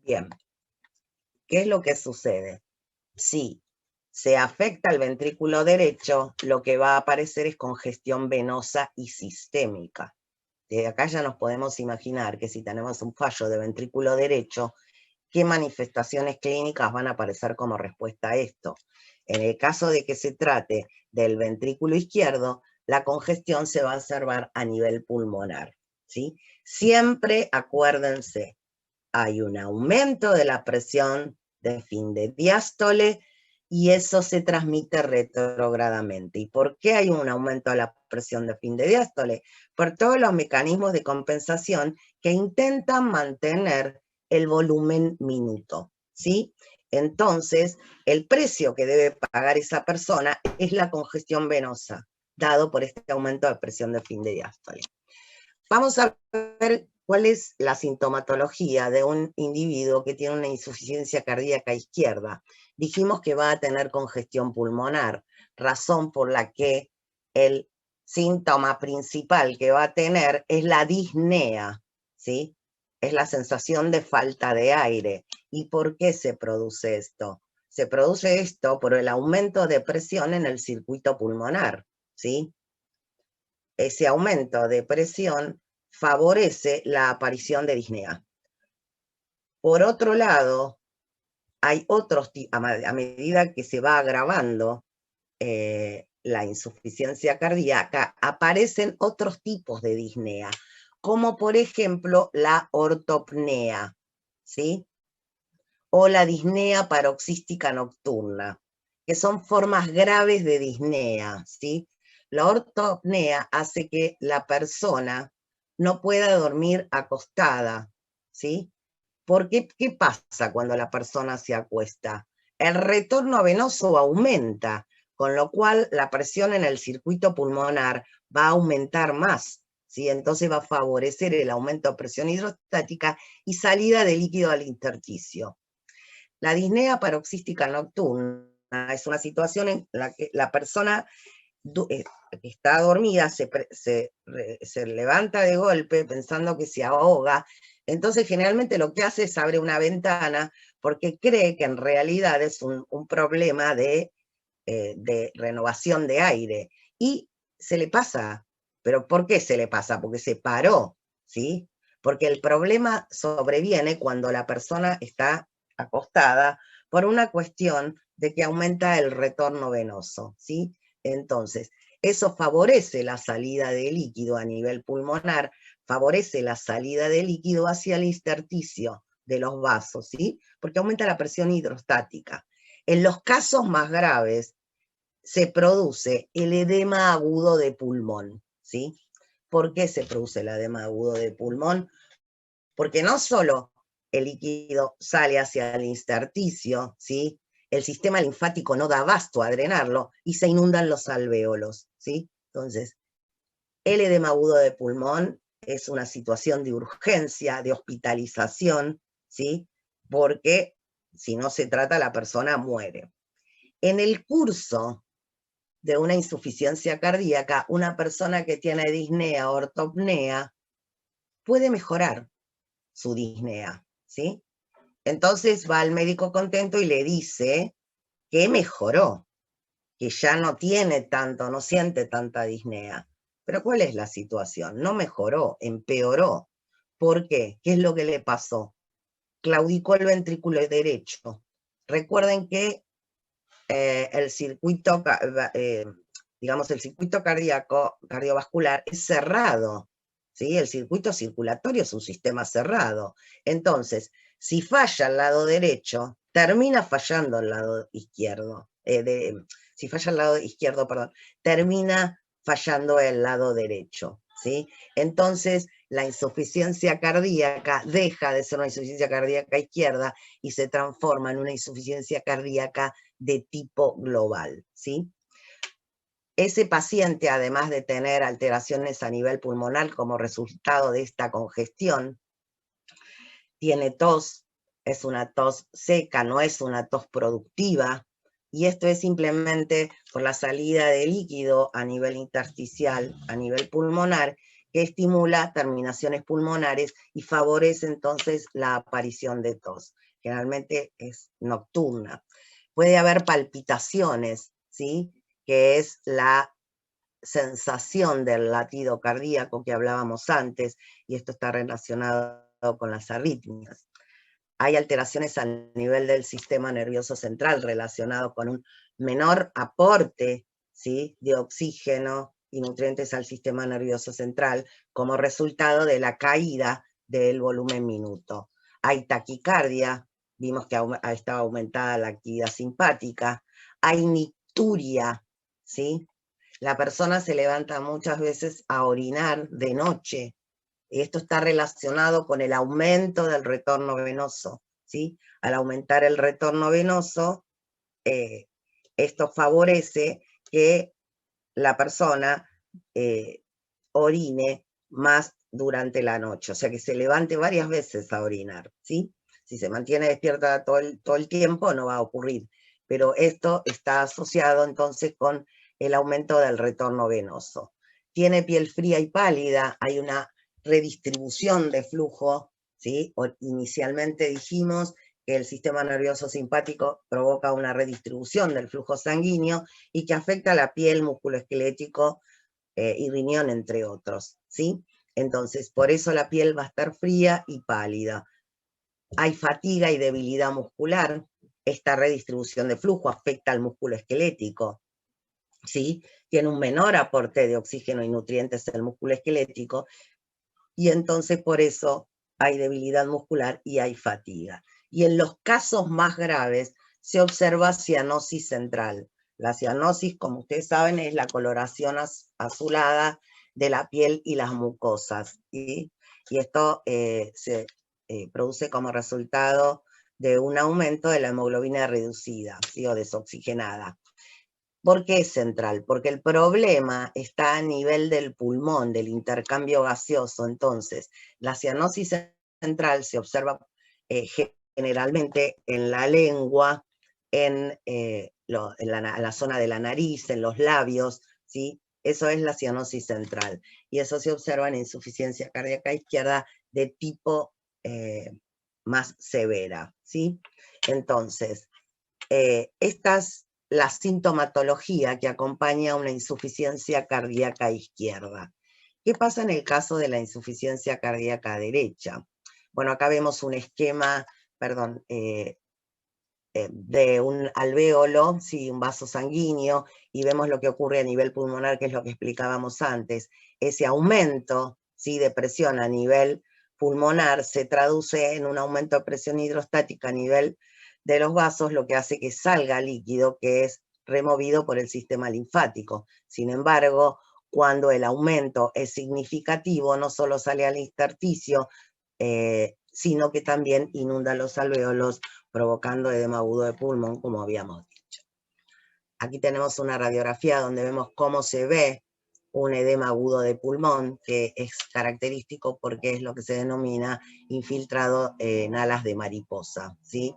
Speaker 1: Bien, ¿qué es lo que sucede? Si se afecta el ventrículo derecho, lo que va a aparecer es congestión venosa y sistémica. Desde acá ya nos podemos imaginar que si tenemos un fallo de ventrículo derecho, ¿qué manifestaciones clínicas van a aparecer como respuesta a esto? En el caso de que se trate del ventrículo izquierdo, la congestión se va a observar a nivel pulmonar, ¿sí? Siempre acuérdense, hay un aumento de la presión de fin de diástole y eso se transmite retrógradamente. ¿Y por qué hay un aumento de la presión de fin de diástole? Por todos los mecanismos de compensación que intentan mantener el volumen minuto, ¿sí? Entonces, el precio que debe pagar esa persona es la congestión venosa, dado por este aumento de presión de fin de diástole. Vamos a ver cuál es la sintomatología de un individuo que tiene una insuficiencia cardíaca izquierda. Dijimos que va a tener congestión pulmonar, razón por la que el síntoma principal que va a tener es la disnea, ¿sí? Es la sensación de falta de aire. ¿Y por qué se produce esto? Se produce esto por el aumento de presión en el circuito pulmonar, ¿sí? Ese aumento de presión favorece la aparición de disnea. Por otro lado, hay otros, a medida que se va agravando la insuficiencia cardíaca, aparecen otros tipos de disnea, como por ejemplo la ortopnea, ¿sí? O la disnea paroxística nocturna, que son formas graves de disnea, ¿sí? La ortopnea hace que la persona no pueda dormir acostada, ¿sí? Porque, ¿qué pasa cuando la persona se acuesta? El retorno venoso aumenta, con lo cual la presión en el circuito pulmonar va a aumentar más, ¿sí? Entonces va a favorecer el aumento de presión hidrostática y salida de líquido al intersticio. La disnea paroxística nocturna es una situación en la que la persona que está dormida se levanta de golpe pensando que se ahoga. Entonces generalmente lo que hace es abre una ventana porque cree que en realidad es un problema de renovación de aire. Y se le pasa. ¿Pero por qué se le pasa? Porque se paró, ¿sí? Porque el problema sobreviene cuando la persona está acostada por una cuestión de que aumenta el retorno venoso, ¿sí? Entonces, eso favorece la salida de líquido a nivel pulmonar, favorece la salida de líquido hacia el intersticio de los vasos, ¿sí? Porque aumenta la presión hidrostática. En los casos más graves, se produce el edema agudo de pulmón, ¿sí? ¿Por qué se produce el edema agudo de pulmón? Porque no solo el líquido sale hacia el intersticio, ¿sí? El sistema linfático no da abasto a drenarlo y se inundan los alvéolos, ¿sí? Entonces, el edema agudo de pulmón es una situación de urgencia, de hospitalización, ¿sí? Porque si no se trata, la persona muere. En el curso de una insuficiencia cardíaca, una persona que tiene disnea o ortopnea puede mejorar su disnea, ¿sí? Entonces va al médico contento y le dice que mejoró, que ya no tiene tanto, no siente tanta disnea. Pero ¿cuál es la situación? No mejoró, empeoró. ¿Por qué? ¿Qué es lo que le pasó? Claudicó el ventrículo derecho. Recuerden que el circuito, digamos, el circuito cardiovascular es cerrado, ¿sí? El circuito circulatorio es un sistema cerrado. Entonces, si falla el lado derecho, termina fallando el lado izquierdo. Si falla el lado izquierdo, perdón, termina fallando el lado derecho, ¿sí? Entonces, la insuficiencia cardíaca deja de ser una insuficiencia cardíaca izquierda y se transforma en una insuficiencia cardíaca de tipo global, ¿sí? Ese paciente, además de tener alteraciones a nivel pulmonar como resultado de esta congestión, tiene tos, es una tos seca, no es una tos productiva, Y esto es simplemente por la salida de líquido a nivel intersticial, a nivel pulmonar, que estimula terminaciones pulmonares y favorece entonces la aparición de tos. Generalmente es nocturna. Puede haber palpitaciones, ¿sí? Que es la sensación del latido cardíaco que hablábamos antes, y esto está relacionado con las arritmias. Hay alteraciones a nivel del sistema nervioso central relacionado con un menor aporte, ¿sí?, de oxígeno y nutrientes al sistema nervioso central como resultado de la caída del volumen minuto. Hay taquicardia, vimos que estaba aumentada la actividad simpática. Hay nicturia, ¿sí? La persona se levanta muchas veces a orinar de noche. Esto está relacionado con el aumento del retorno venoso, ¿sí? Al aumentar el retorno venoso, esto favorece que la persona orine más durante la noche, o sea que se levante varias veces a orinar, ¿sí? Si se mantiene despierta todo el tiempo no va a ocurrir, pero esto está asociado entonces con el aumento del retorno venoso. Tiene piel fría y pálida, hay una redistribución de flujo, ¿sí? Inicialmente dijimos que el sistema nervioso simpático provoca una redistribución del flujo sanguíneo y que afecta a la piel, músculo esquelético y riñón, entre otros, ¿sí? Entonces, por eso la piel va a estar fría y pálida. Hay fatiga y debilidad muscular. Esta redistribución de flujo afecta al músculo esquelético, ¿sí? Tiene un menor aporte de oxígeno y nutrientes el músculo esquelético, y entonces por eso hay debilidad muscular y hay fatiga. Y en los casos más graves se observa cianosis central. La cianosis, como ustedes saben, es la coloración azulada de la piel y las mucosas, ¿sí? Y esto se produce como resultado de un aumento de la hemoglobina reducida, ¿sí?, o desoxigenada. ¿Por qué es central? Porque el problema está a nivel del pulmón, del intercambio gaseoso. Entonces, la cianosis central se observa generalmente en la lengua, en la zona de la nariz, en los labios, ¿sí? Eso es la cianosis central. Y eso se observa en insuficiencia cardíaca izquierda de tipo más severa, ¿sí? Entonces, la sintomatología que acompaña a una insuficiencia cardíaca izquierda. ¿Qué pasa en el caso de la insuficiencia cardíaca derecha? Bueno, acá vemos un esquema, de un alvéolo, ¿sí?, un vaso sanguíneo, y vemos lo que ocurre a nivel pulmonar, que es lo que explicábamos antes. Ese aumento, ¿sí?, de presión a nivel pulmonar se traduce en un aumento de presión hidrostática a nivel de los vasos, lo que hace que salga líquido que es removido por el sistema linfático. Sin embargo, cuando el aumento es significativo, no solo sale al intersticio, sino que también inunda los alvéolos, provocando edema agudo de pulmón, como habíamos dicho. Aquí tenemos una radiografía donde vemos cómo se ve un edema agudo de pulmón, que es característico porque es lo que se denomina infiltrado en alas de mariposa, ¿sí?,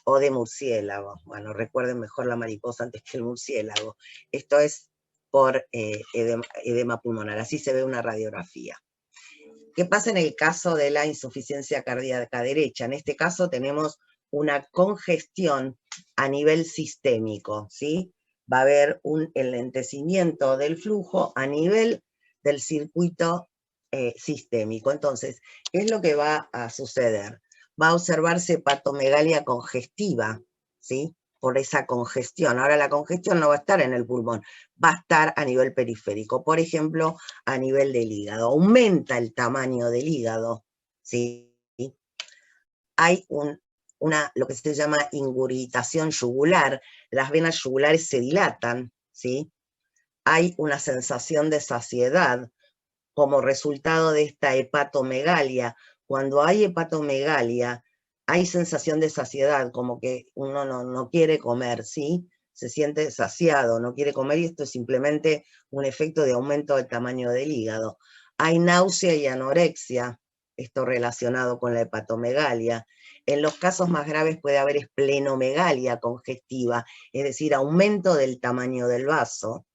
Speaker 1: o de murciélago. Bueno, recuerden mejor la mariposa antes que el murciélago. Esto es por edema pulmonar, así se ve una radiografía. ¿Qué pasa en el caso de la insuficiencia cardíaca derecha? En este caso tenemos una congestión a nivel sistémico, ¿sí? Va a haber un enlentecimiento del flujo a nivel del circuito sistémico. Entonces, ¿qué es lo que va a suceder? Va a observarse hepatomegalia congestiva, ¿sí?, por esa congestión. Ahora la congestión no va a estar en el pulmón, va a estar a nivel periférico, por ejemplo, a nivel del hígado. Aumenta el tamaño del hígado, ¿sí? Hay lo que se llama ingurgitación yugular, las venas yugulares se dilatan, ¿sí? Hay una sensación de saciedad como resultado de esta hepatomegalia. Cuando hay hepatomegalia, hay sensación de saciedad, como que uno no quiere comer, ¿sí? Se siente saciado, no quiere comer, y esto es simplemente un efecto de aumento del tamaño del hígado. Hay náusea y anorexia, esto relacionado con la hepatomegalia. En los casos más graves puede haber esplenomegalia congestiva, es decir, aumento del tamaño del vaso.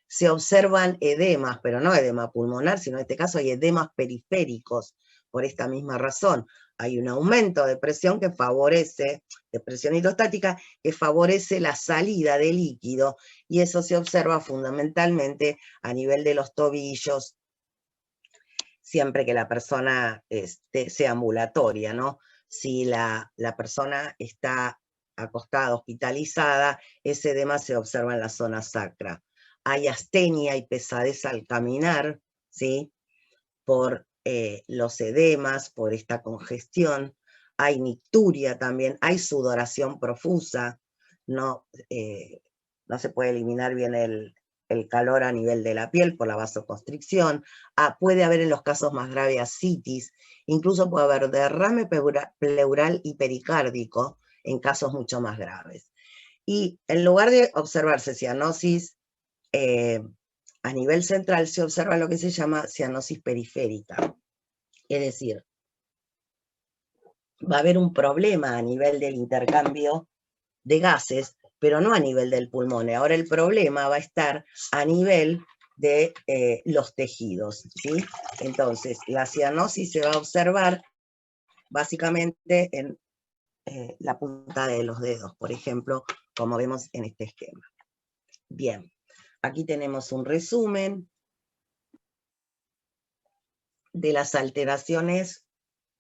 Speaker 1: Se observan edemas, pero no edema pulmonar, sino en este caso hay edemas periféricos, por esta misma razón. Hay un aumento de presión que favorece, de presión hidrostática, que favorece la salida de líquido, y eso se observa fundamentalmente a nivel de los tobillos, siempre que la persona sea ambulatoria, ¿no? Si la persona está acostada, hospitalizada, ese edema se observa en la zona sacra. Hay astenia y pesadez al caminar, ¿sí? Por los edemas, por esta congestión. Hay nicturia también, hay sudoración profusa, no se puede eliminar bien el calor a nivel de la piel por la vasoconstricción. Puede haber en los casos más graves ascitis, incluso puede haber derrame pleural y pericárdico en casos mucho más graves. Y en lugar de observarse cianosis a nivel central, se observa lo que se llama cianosis periférica. Es decir, va a haber un problema a nivel del intercambio de gases, pero no a nivel del pulmón. Ahora el problema va a estar a nivel de los tejidos, ¿sí? Entonces, la cianosis se va a observar básicamente en la punta de los dedos, por ejemplo, como vemos en este esquema. Bien, aquí tenemos un resumen de las alteraciones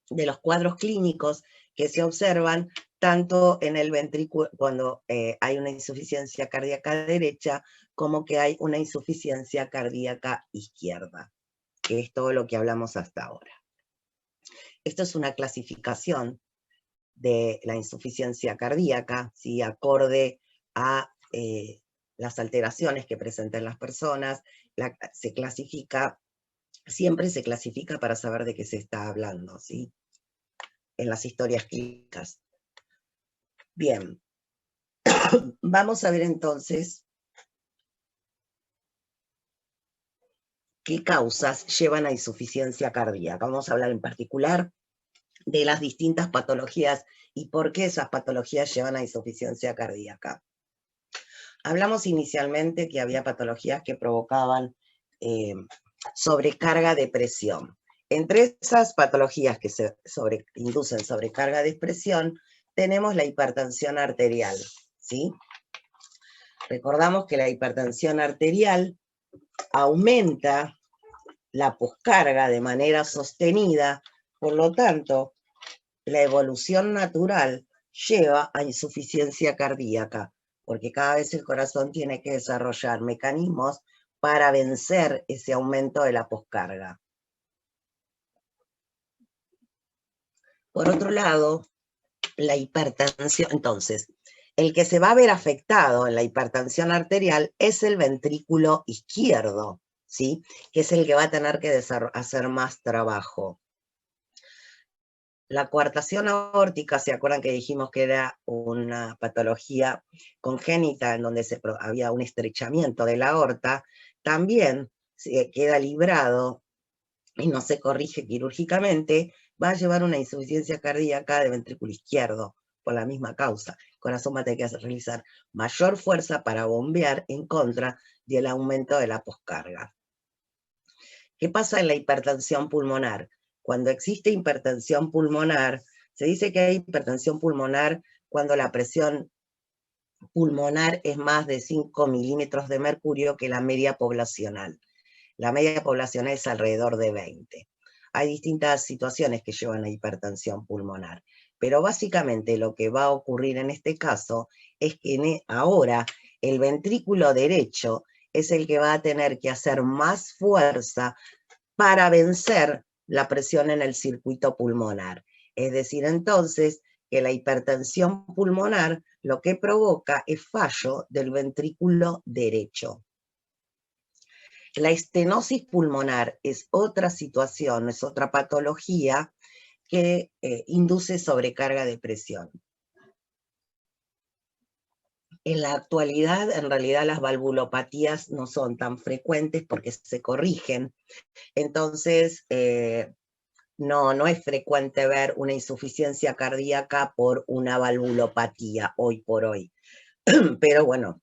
Speaker 1: de los cuadros clínicos que se observan tanto en el ventrículo cuando hay una insuficiencia cardíaca derecha, como que hay una insuficiencia cardíaca izquierda, que es todo lo que hablamos hasta ahora. Esto es una clasificación de la insuficiencia cardíaca, ¿sí? Acorde a las alteraciones que presentan las personas. Se clasifica, siempre se clasifica para saber de qué se está hablando, ¿sí? En las historias clínicas. Bien, vamos a ver entonces qué causas llevan a insuficiencia cardíaca. Vamos a hablar en particular de las distintas patologías y por qué esas patologías llevan a insuficiencia cardíaca. Hablamos inicialmente que había patologías que provocaban sobrecarga de presión. Entre esas patologías que inducen sobrecarga de presión, tenemos la hipertensión arterial, ¿sí? Recordamos que la hipertensión arterial aumenta la poscarga de manera sostenida, por lo tanto, la evolución natural lleva a insuficiencia cardíaca, porque cada vez el corazón tiene que desarrollar mecanismos para vencer ese aumento de la poscarga. Por otro lado, la hipertensión, entonces, el que se va a ver afectado en la hipertensión arterial es el ventrículo izquierdo, ¿sí? Que es el que va a tener que hacer más trabajo. La coartación aórtica, ¿se acuerdan que dijimos que era una patología congénita en donde había un estrechamiento de la aorta? También queda librado y no se corrige quirúrgicamente, va a llevar una insuficiencia cardíaca de ventrículo izquierdo, por la misma causa. El corazón va a tener que realizar mayor fuerza para bombear en contra del aumento de la poscarga. ¿Qué pasa en la hipertensión pulmonar? Cuando existe hipertensión pulmonar, se dice que hay hipertensión pulmonar cuando la presión pulmonar es más de 5 milímetros de mercurio que la media poblacional. La media poblacional es alrededor de 20. Hay distintas situaciones que llevan a hipertensión pulmonar, pero básicamente lo que va a ocurrir en este caso es que ahora el ventrículo derecho es el que va a tener que hacer más fuerza para vencer la presión en el circuito pulmonar. Es decir, entonces, que la hipertensión pulmonar lo que provoca es fallo del ventrículo derecho. La estenosis pulmonar es otra situación, es otra patología que induce sobrecarga de presión. En la actualidad, en realidad, las valvulopatías no son tan frecuentes porque se corrigen. Entonces, no es frecuente ver una insuficiencia cardíaca por una valvulopatía hoy por hoy. Pero bueno,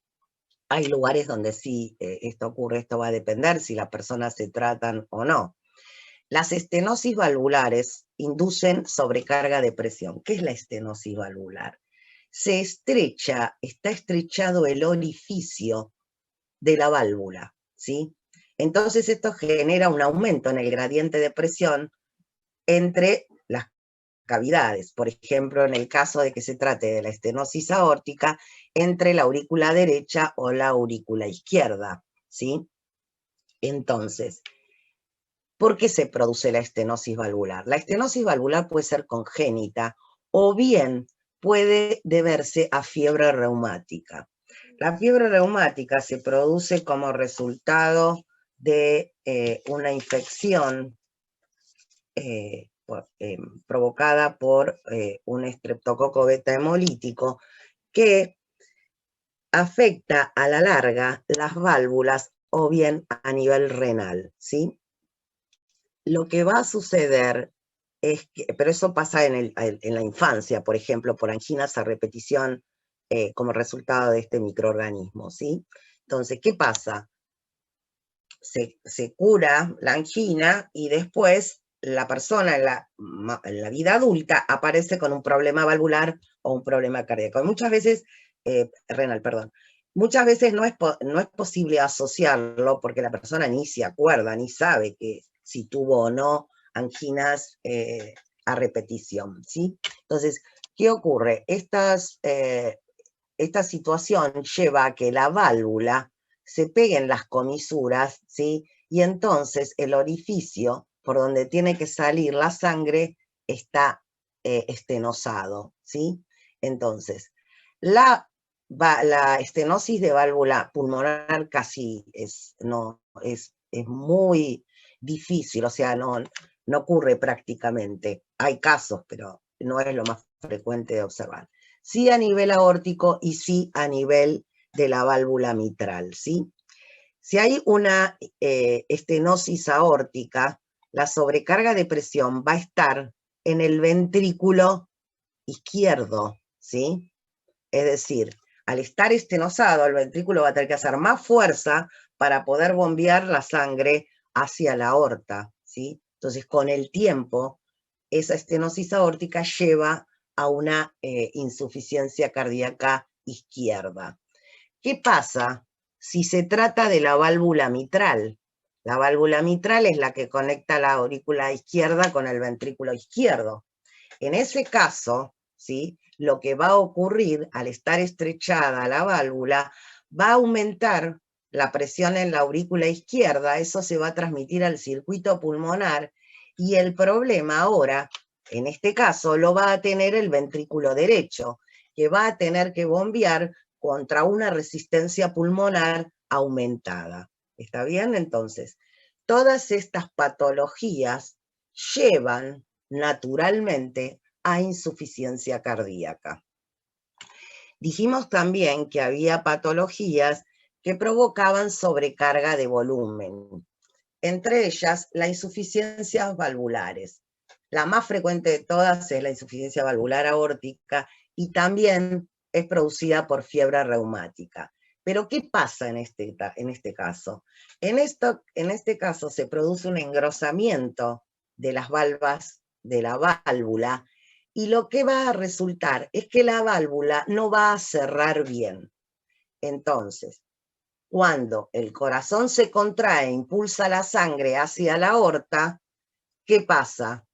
Speaker 1: hay lugares donde sí esto ocurre, esto va a depender si las personas se tratan o no. Las estenosis valvulares inducen sobrecarga de presión. ¿Qué es la estenosis valvular? Está estrechado el orificio de la válvula, ¿sí? Entonces esto genera un aumento en el gradiente de presión entre las cavidades. Por ejemplo, en el caso de que se trate de la estenosis aórtica, entre la aurícula derecha o la aurícula izquierda, ¿sí? Entonces, ¿por qué se produce la estenosis valvular? La estenosis valvular puede ser congénita o bien puede deberse a fiebre reumática. La fiebre reumática se produce como resultado de una infección provocada por un estreptococo beta hemolítico que afecta a la larga las válvulas o bien a nivel renal, ¿sí? Lo que va a suceder es que, pero eso pasa en la infancia, por ejemplo, por anginas a repetición como resultado de este microorganismo, ¿sí? Entonces, ¿qué pasa? Se cura la angina y después la persona en la vida adulta aparece con un problema valvular o un problema cardíaco. Muchas veces, renal, perdón. Muchas veces no es posible asociarlo porque la persona ni se acuerda, ni sabe que si tuvo o no anginas a repetición, ¿sí? Entonces, ¿qué ocurre? Esta situación lleva a que la válvula se peguen las comisuras, ¿sí? Y entonces el orificio por donde tiene que salir la sangre está estenosado, ¿sí? Entonces, la estenosis de válvula pulmonar casi es muy difícil, o sea, no ocurre prácticamente. Hay casos, pero no es lo más frecuente de observar. Sí a nivel aórtico y sí a nivel de la válvula mitral, ¿sí? Si hay una estenosis aórtica, la sobrecarga de presión va a estar en el ventrículo izquierdo, ¿sí? Es decir, al estar estenosado, el ventrículo va a tener que hacer más fuerza para poder bombear la sangre hacia la aorta, ¿sí? Entonces, con el tiempo, esa estenosis aórtica lleva a una insuficiencia cardíaca izquierda. ¿Qué pasa si se trata de la válvula mitral? La válvula mitral es la que conecta la aurícula izquierda con el ventrículo izquierdo. En ese caso, ¿sí? Lo que va a ocurrir al estar estrechada la válvula, va a aumentar la presión en la aurícula izquierda, eso se va a transmitir al circuito pulmonar y el problema ahora, en este caso, lo va a tener el ventrículo derecho, que va a tener que bombear contra una resistencia pulmonar aumentada. ¿Está bien? Entonces, todas estas patologías llevan naturalmente a insuficiencia cardíaca. Dijimos también que había patologías que provocaban sobrecarga de volumen, entre ellas la insuficiencia valvulares. La más frecuente de todas es la insuficiencia valvular aórtica y también es producida por fiebre reumática. Pero ¿qué pasa en este caso? En este caso se produce un engrosamiento de las valvas de la válvula y lo que va a resultar es que la válvula no va a cerrar bien. Entonces, cuando el corazón se contrae e impulsa la sangre hacia la aorta, ¿qué pasa?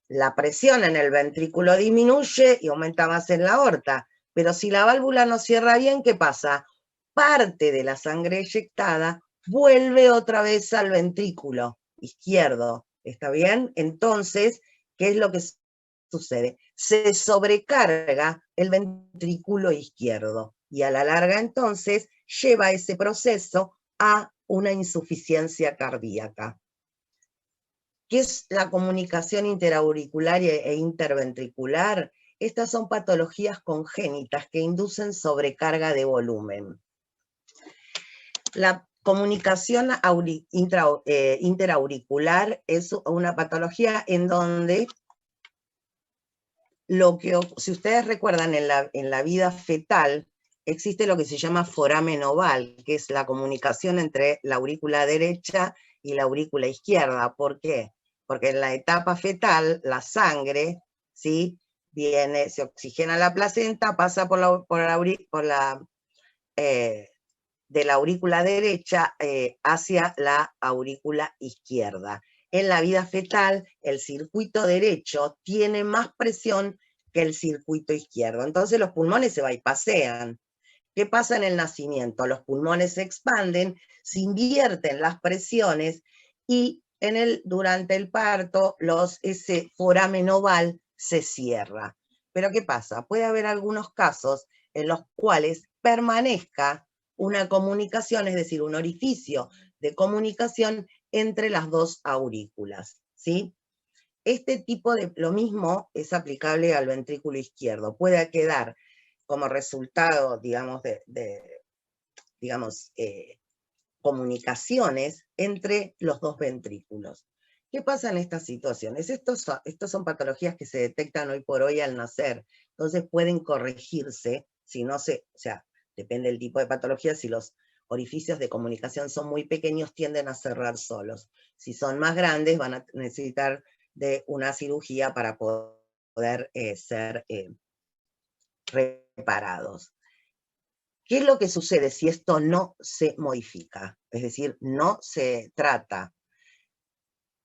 Speaker 1: La presión en el ventrículo disminuye y aumenta más en la aorta, pero si la válvula no cierra bien, ¿qué pasa? Parte de la sangre eyectada vuelve otra vez al ventrículo izquierdo, ¿está bien? Entonces, ¿qué es lo que sucede? Se sobrecarga el ventrículo izquierdo y a la larga entonces lleva ese proceso a una insuficiencia cardíaca. ¿Qué es la comunicación interauricular e interventricular? Estas son patologías congénitas que inducen sobrecarga de volumen. Comunicación interauricular es una patología en donde si ustedes recuerdan, en la vida fetal existe lo que se llama foramen oval, que es la comunicación entre la aurícula derecha y la aurícula izquierda. ¿Por qué? Porque en la etapa fetal la sangre, ¿sí?, se oxigena la placenta, pasa de la aurícula derecha hacia la aurícula izquierda. En la vida fetal, el circuito derecho tiene más presión que el circuito izquierdo. Entonces los pulmones se bypasean. ¿Qué pasa en el nacimiento? Los pulmones se expanden, se invierten las presiones y durante el parto ese foramen oval se cierra. Pero ¿qué pasa? Puede haber algunos casos en los cuales permanezca una comunicación, es decir, un orificio de comunicación entre las dos aurículas, ¿sí? Lo mismo es aplicable al ventrículo izquierdo. Puede quedar como resultado, digamos, comunicaciones entre los dos ventrículos. ¿Qué pasa en estas situaciones? Estos son patologías que se detectan hoy por hoy al nacer, entonces pueden corregirse, si no depende del tipo de patología, si los orificios de comunicación son muy pequeños, tienden a cerrar solos. Si son más grandes, van a necesitar de una cirugía para poder ser reparados. ¿Qué es lo que sucede si esto no se modifica? Es decir, no se trata.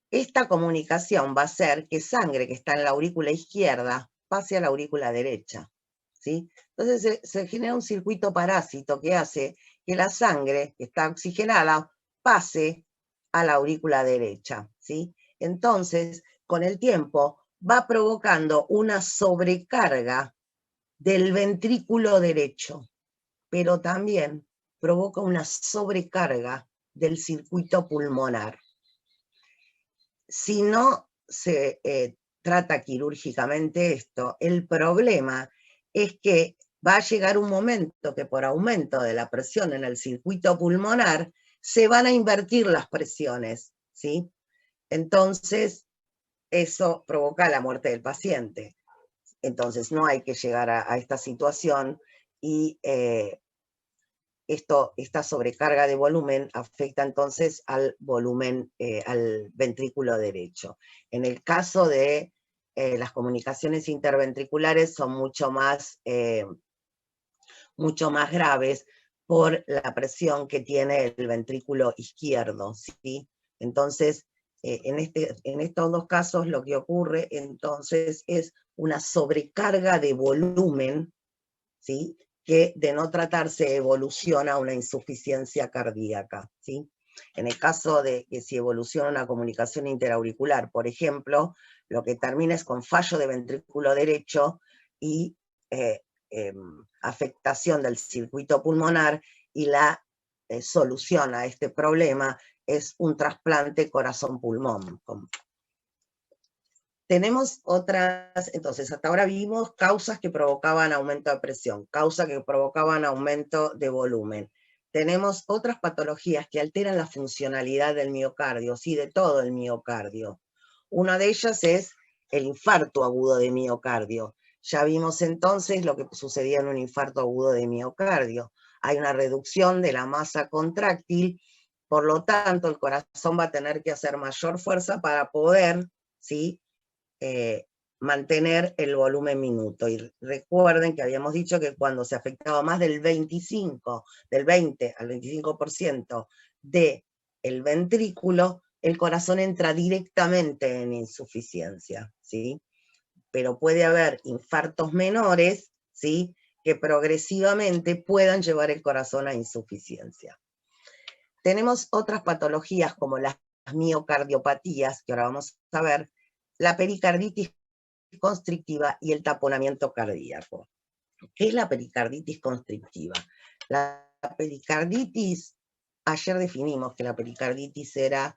Speaker 1: Esta comunicación va a hacer que sangre que está en la aurícula izquierda pase a la aurícula derecha, ¿sí? Entonces se genera un circuito parásito que hace que la sangre que está oxigenada pase a la aurícula derecha, ¿sí? Entonces, con el tiempo, va provocando una sobrecarga del ventrículo derecho, pero también provoca una sobrecarga del circuito pulmonar. Si no se trata quirúrgicamente esto, el problema es que va a llegar un momento que por aumento de la presión en el circuito pulmonar se van a invertir las presiones, ¿sí? Entonces, eso provoca la muerte del paciente. Entonces, no hay que llegar a esta situación y esta sobrecarga de volumen afecta entonces al volumen, al ventrículo derecho. En el caso de las comunicaciones interventriculares son mucho más graves por la presión que tiene el ventrículo izquierdo, ¿sí? Entonces, en estos dos casos lo que ocurre entonces es una sobrecarga de volumen, ¿sí?, que de no tratarse evoluciona a una insuficiencia cardíaca, ¿sí? En el caso de que si evoluciona una comunicación interauricular, por ejemplo, lo que termina es con fallo de ventrículo derecho y afectación del circuito pulmonar, y la solución a este problema es un trasplante corazón-pulmón. Tenemos otras, entonces hasta ahora vimos causas que provocaban aumento de presión, causas que provocaban aumento de volumen. Tenemos otras patologías que alteran la funcionalidad del miocardio, sí, de todo el miocardio. Una de ellas es el infarto agudo de miocardio. Ya vimos entonces lo que sucedía en un infarto agudo de miocardio. Hay una reducción de la masa contráctil, por lo tanto el corazón va a tener que hacer mayor fuerza para poder, ¿sí?, mantener el volumen minuto. Y recuerden que habíamos dicho que cuando se afectaba más del 20 al 25% del ventrículo, el corazón entra directamente en insuficiencia, ¿sí? Pero puede haber infartos menores, ¿sí?, que progresivamente puedan llevar el corazón a insuficiencia. Tenemos otras patologías como las miocardiopatías, que ahora vamos a ver, la pericarditis constrictiva y el taponamiento cardíaco. ¿Qué es la pericarditis constrictiva? La pericarditis, ayer definimos que la pericarditis era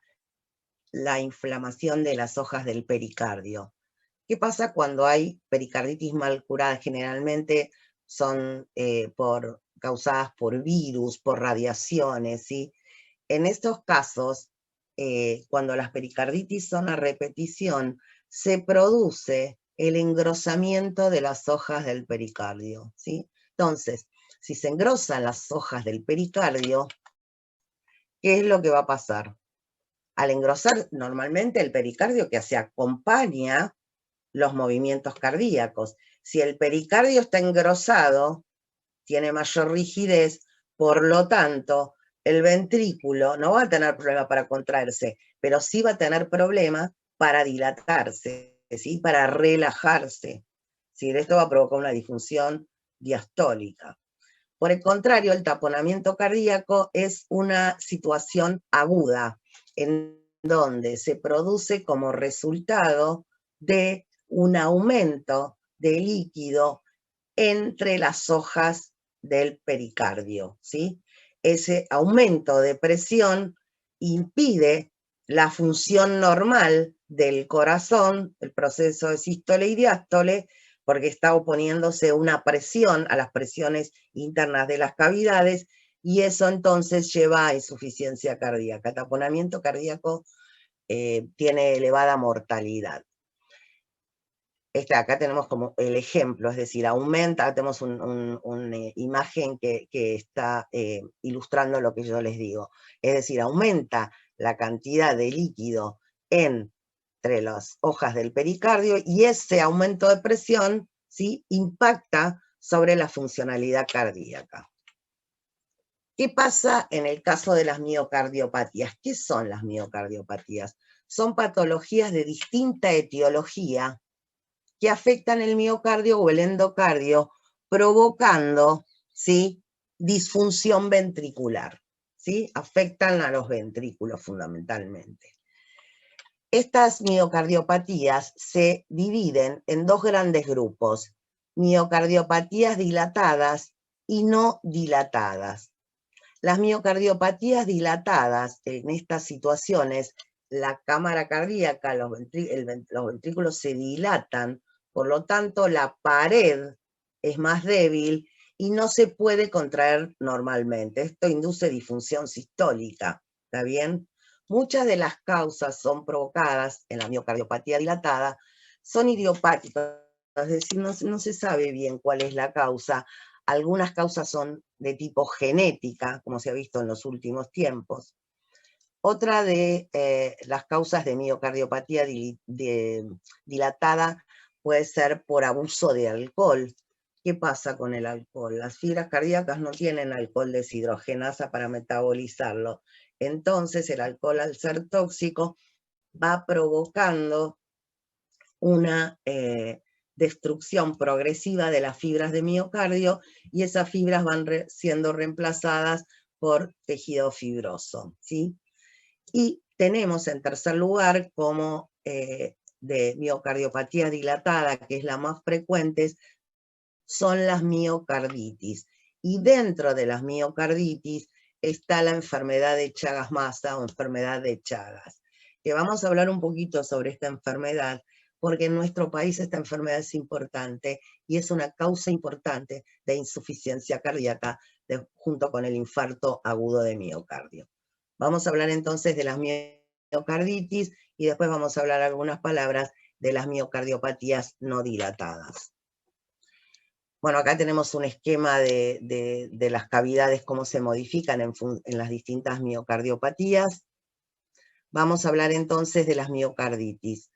Speaker 1: la inflamación de las hojas del pericardio. ¿Qué pasa cuando hay pericarditis mal curada? Generalmente son causadas por virus, por radiaciones, ¿sí? En estos casos, cuando las pericarditis son a repetición, se produce el engrosamiento de las hojas del pericardio, ¿sí? Entonces, si se engrosan las hojas del pericardio, ¿qué es lo que va a pasar? Al engrosar normalmente el pericardio que se acompaña los movimientos cardíacos. Si el pericardio está engrosado, tiene mayor rigidez, por lo tanto, el ventrículo no va a tener problema para contraerse, pero sí va a tener problema para dilatarse, ¿sí? Para relajarse. ¿Sí? Esto va a provocar una disfunción diastólica. Por el contrario, el taponamiento cardíaco es una situación aguda, en donde se produce como resultado de un aumento de líquido entre las hojas del pericardio, ¿sí? Ese aumento de presión impide la función normal del corazón, el proceso de sístole y diástole, porque está oponiéndose una presión a las presiones internas de las cavidades, y eso entonces lleva a insuficiencia cardíaca. Taponamiento cardíaco tiene elevada mortalidad. Acá tenemos como el ejemplo, es decir, aumenta, tenemos una imagen que está ilustrando lo que yo les digo. Es decir, aumenta la cantidad de líquido entre las hojas del pericardio y ese aumento de presión, ¿sí?, impacta sobre la funcionalidad cardíaca. ¿Qué pasa en el caso de las miocardiopatías? ¿Qué son las miocardiopatías? Son patologías de distinta etiología que afectan el miocardio o el endocardio, provocando, ¿sí?, disfunción ventricular, ¿sí? Afectan a los ventrículos fundamentalmente. Estas miocardiopatías se dividen en dos grandes grupos: miocardiopatías dilatadas y no dilatadas. Las miocardiopatías dilatadas, en estas situaciones, la cámara cardíaca, los ventrículos se dilatan, por lo tanto la pared es más débil y no se puede contraer normalmente. Esto induce disfunción sistólica, ¿está bien? Muchas de las causas son provocadas en la miocardiopatía dilatada, son idiopáticas, es decir, no se sabe bien cuál es la causa. Algunas causas son de tipo genética, como se ha visto en los últimos tiempos. Otra de las causas de miocardiopatía dilatada puede ser por abuso de alcohol. ¿Qué pasa con el alcohol? Las fibras cardíacas no tienen alcohol deshidrogenasa para metabolizarlo. Entonces el alcohol, al ser tóxico, va provocando una destrucción progresiva de las fibras de miocardio, y esas fibras van siendo reemplazadas por tejido fibroso, ¿sí? Y tenemos en tercer lugar, como de miocardiopatía dilatada, que es la más frecuente, son las miocarditis. Y dentro de las miocarditis está la enfermedad de Chagas-Massa o enfermedad de Chagas, que vamos a hablar un poquito sobre esta enfermedad, porque en nuestro país esta enfermedad es importante y es una causa importante de insuficiencia cardíaca junto con el infarto agudo de miocardio. Vamos a hablar entonces de las miocarditis y después vamos a hablar algunas palabras de las miocardiopatías no dilatadas. Bueno, acá tenemos un esquema de las cavidades, cómo se modifican en las distintas miocardiopatías. Vamos a hablar entonces de las miocarditis.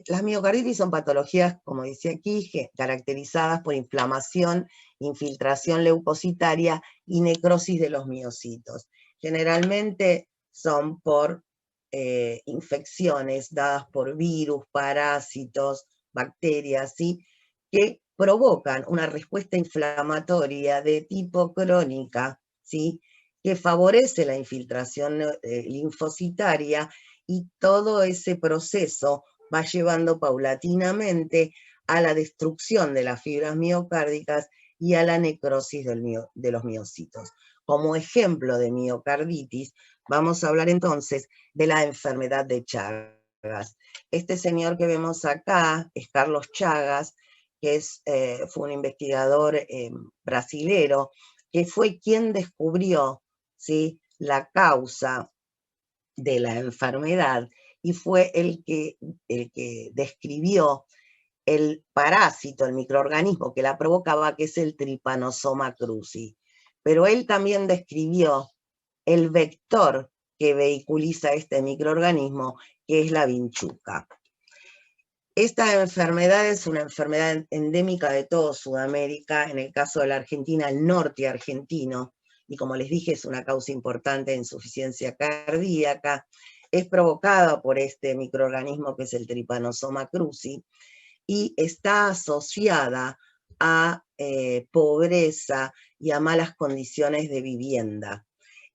Speaker 1: Las miocarditis son patologías, como dice aquí, caracterizadas por inflamación, infiltración leucocitaria y necrosis de los miocitos. Generalmente son por infecciones dadas por virus, parásitos, bacterias, ¿sí?, que provocan una respuesta inflamatoria de tipo crónica, ¿sí?, que favorece la infiltración linfocitaria, y todo ese proceso va llevando paulatinamente a la destrucción de las fibras miocárdicas y a la necrosis de los miocitos. Como ejemplo de miocarditis, vamos a hablar entonces de la enfermedad de Chagas. Este señor que vemos acá es Carlos Chagas, que fue un investigador brasilero, que fue quien descubrió, ¿sí?, la causa de la enfermedad y fue el que describió el parásito, el microorganismo que la provocaba, que es el Trypanosoma cruzi. Pero él también describió el vector que vehiculiza este microorganismo, que es la vinchuca. Esta enfermedad es una enfermedad endémica de toda Sudamérica, en el caso de la Argentina, el norte argentino, y como les dije, es una causa importante de insuficiencia cardíaca, es provocada por este microorganismo que es el Trypanosoma cruzi, y está asociada a pobreza y a malas condiciones de vivienda.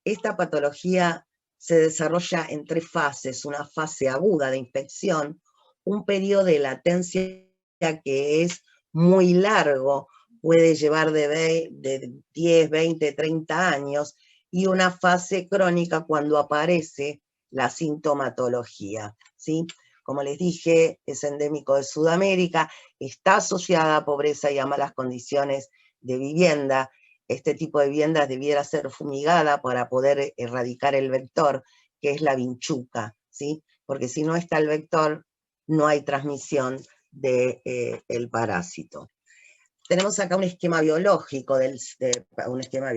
Speaker 1: Esta patología se desarrolla en 3 fases: una fase aguda de infección, un periodo de latencia que es muy largo, puede llevar de 10, 20, 30 años, y una fase crónica cuando aparece la sintomatología, ¿sí? Como les dije, es endémico de Sudamérica, está asociada a pobreza y a malas condiciones de vivienda. Este tipo de viviendas debiera ser fumigada para poder erradicar el vector, que es la vinchuca, ¿sí? Porque si no está el vector, no hay transmisión del parásito. Tenemos acá un esquema biológico, un esquema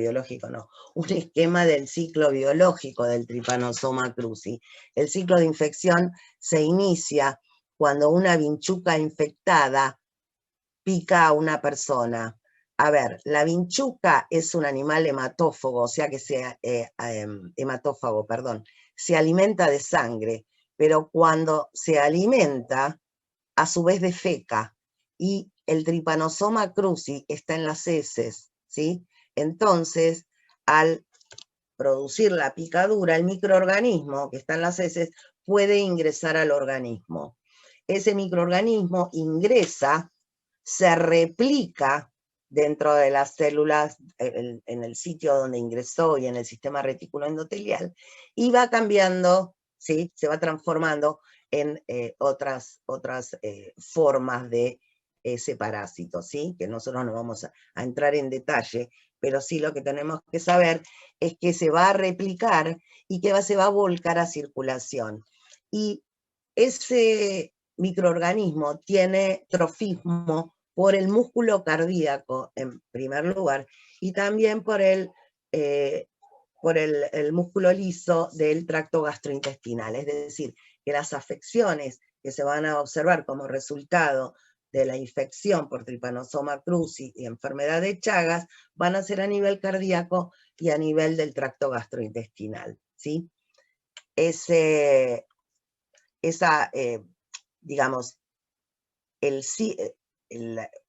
Speaker 1: del ciclo biológico del Trypanosoma cruzi. El ciclo de infección se inicia cuando una vinchuca infectada pica a una persona. A ver, la vinchuca es un animal hematófago, o sea que se alimenta de sangre, pero cuando se alimenta, a su vez defeca, y el Trypanosoma cruzi está en las heces, ¿sí? Entonces, al producir la picadura, el microorganismo que está en las heces puede ingresar al organismo. Ese microorganismo ingresa, se replica dentro de las células, en el sitio donde ingresó y en el sistema retículo endotelial, y va cambiando, ¿sí? Se va transformando en otras formas de ese parásito, ¿sí? Que nosotros no vamos a entrar en detalle, pero sí lo que tenemos que saber es que se va a replicar y que se va a volcar a circulación. Y ese microorganismo tiene trofismo por el músculo cardíaco, en primer lugar, y también por el músculo liso del tracto gastrointestinal. Es decir, que las afecciones que se van a observar como resultado de la infección por Trypanosoma cruzi y enfermedad de Chagas van a ser a nivel cardíaco y a nivel del tracto gastrointestinal, ¿sí? Digamos,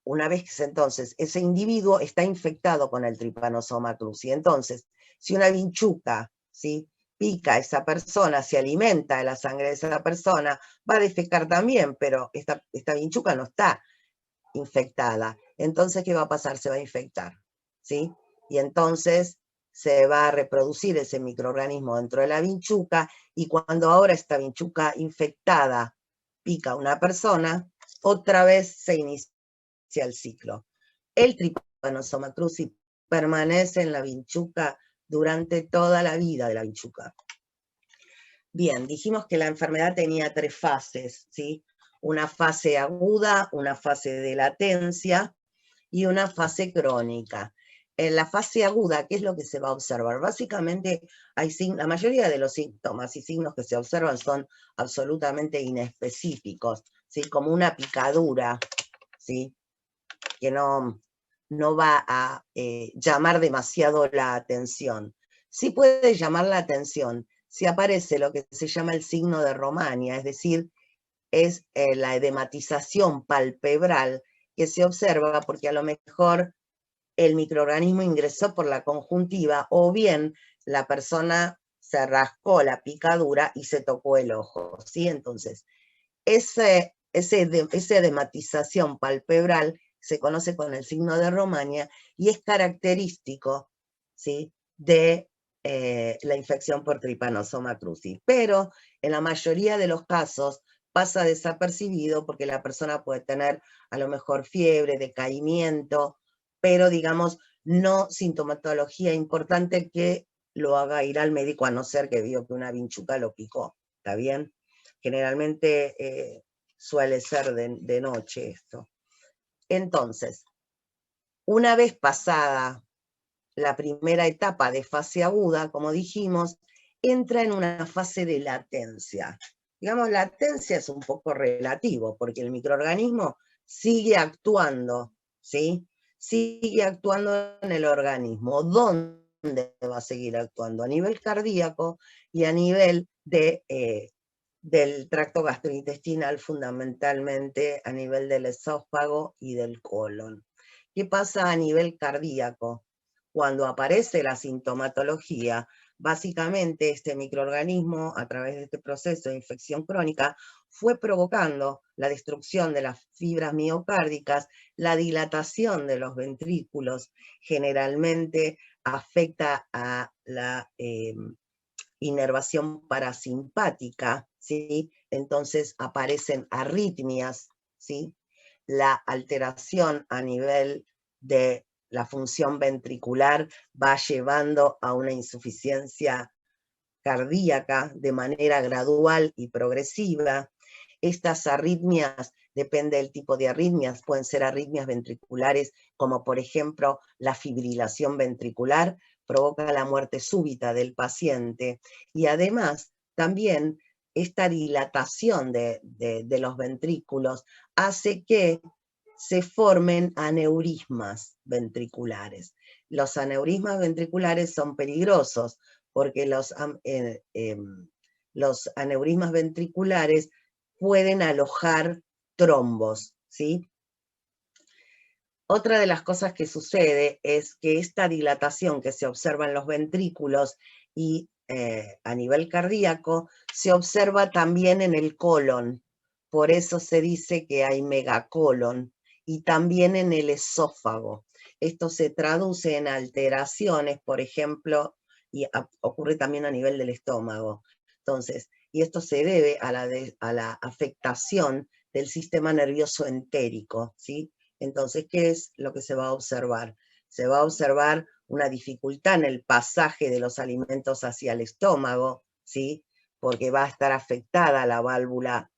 Speaker 1: una vez que entonces ese individuo está infectado con el Trypanosoma cruzi, entonces, si una vinchuca, ¿sí?, pica a esa persona, se alimenta de la sangre de esa persona, va a defecar también, pero esta vinchuca no está infectada. Entonces, ¿qué va a pasar? Se va a infectar, ¿sí? Y entonces se va a reproducir ese microorganismo dentro de la vinchuca, y cuando ahora esta vinchuca infectada pica a una persona, otra vez se inicia el ciclo. El Trypanosoma cruzi permanece en la vinchuca durante toda la vida de la vinchuca. Bien, dijimos que la enfermedad tenía 3 fases, ¿sí? Una fase aguda, una fase de latencia y una fase crónica. En la fase aguda, ¿qué es lo que se va a observar? Básicamente, la mayoría de los síntomas y signos que se observan son absolutamente inespecíficos, ¿sí? Como una picadura, ¿sí?, que no va a llamar demasiado la atención. Sí puede llamar la atención si aparece lo que se llama el signo de Romaña, es decir, es la edematización palpebral que se observa porque a lo mejor el microorganismo ingresó por la conjuntiva, o bien la persona se rascó la picadura y se tocó el ojo, ¿sí? Entonces, esa edematización palpebral se conoce con el signo de Romaña y es característico, ¿sí?, de la infección por Trypanosoma cruzi. Pero en la mayoría de los casos pasa desapercibido porque la persona puede tener a lo mejor fiebre, decaimiento, pero digamos no sintomatología importante que lo haga ir al médico, a no ser que vio que una vinchuca lo picó, ¿está bien? Generalmente suele ser de noche esto. Entonces, una vez pasada la primera etapa de fase aguda, como dijimos, entra en una fase de latencia. Digamos, latencia es un poco relativo, porque el microorganismo sigue actuando, ¿sí? Sigue actuando en el organismo. ¿Dónde va a seguir actuando? A nivel cardíaco y a nivel del tracto gastrointestinal, fundamentalmente a nivel del esófago y del colon. ¿Qué pasa a nivel cardíaco? Cuando aparece la sintomatología, básicamente este microorganismo, a través de este proceso de infección crónica, fue provocando la destrucción de las fibras miocárdicas, la dilatación de los ventrículos, generalmente afecta a la inervación parasimpática, ¿sí? Entonces aparecen arritmias, ¿sí? La alteración a nivel de la función ventricular va llevando a una insuficiencia cardíaca de manera gradual y progresiva. Estas arritmias, depende del tipo de arritmias, pueden ser arritmias ventriculares, como por ejemplo la fibrilación ventricular, provoca la muerte súbita del paciente, y además también esta dilatación de los ventrículos hace que se formen aneurismas ventriculares. Los aneurismas ventriculares son peligrosos porque los aneurismas ventriculares pueden alojar trombos, ¿sí? Otra de las cosas que sucede es que esta dilatación que se observa en los ventrículos y a nivel cardíaco se observa también en el colon. Por eso se dice que hay megacolon, y también en el esófago. Esto se traduce en alteraciones, por ejemplo, y ocurre también a nivel del estómago. Entonces, y esto se debe a la afectación del sistema nervioso entérico, ¿sí? Entonces, ¿qué es lo que se va a observar? Se va a observar una dificultad en el pasaje de los alimentos hacia el estómago, ¿sí? Porque va a estar afectada la válvula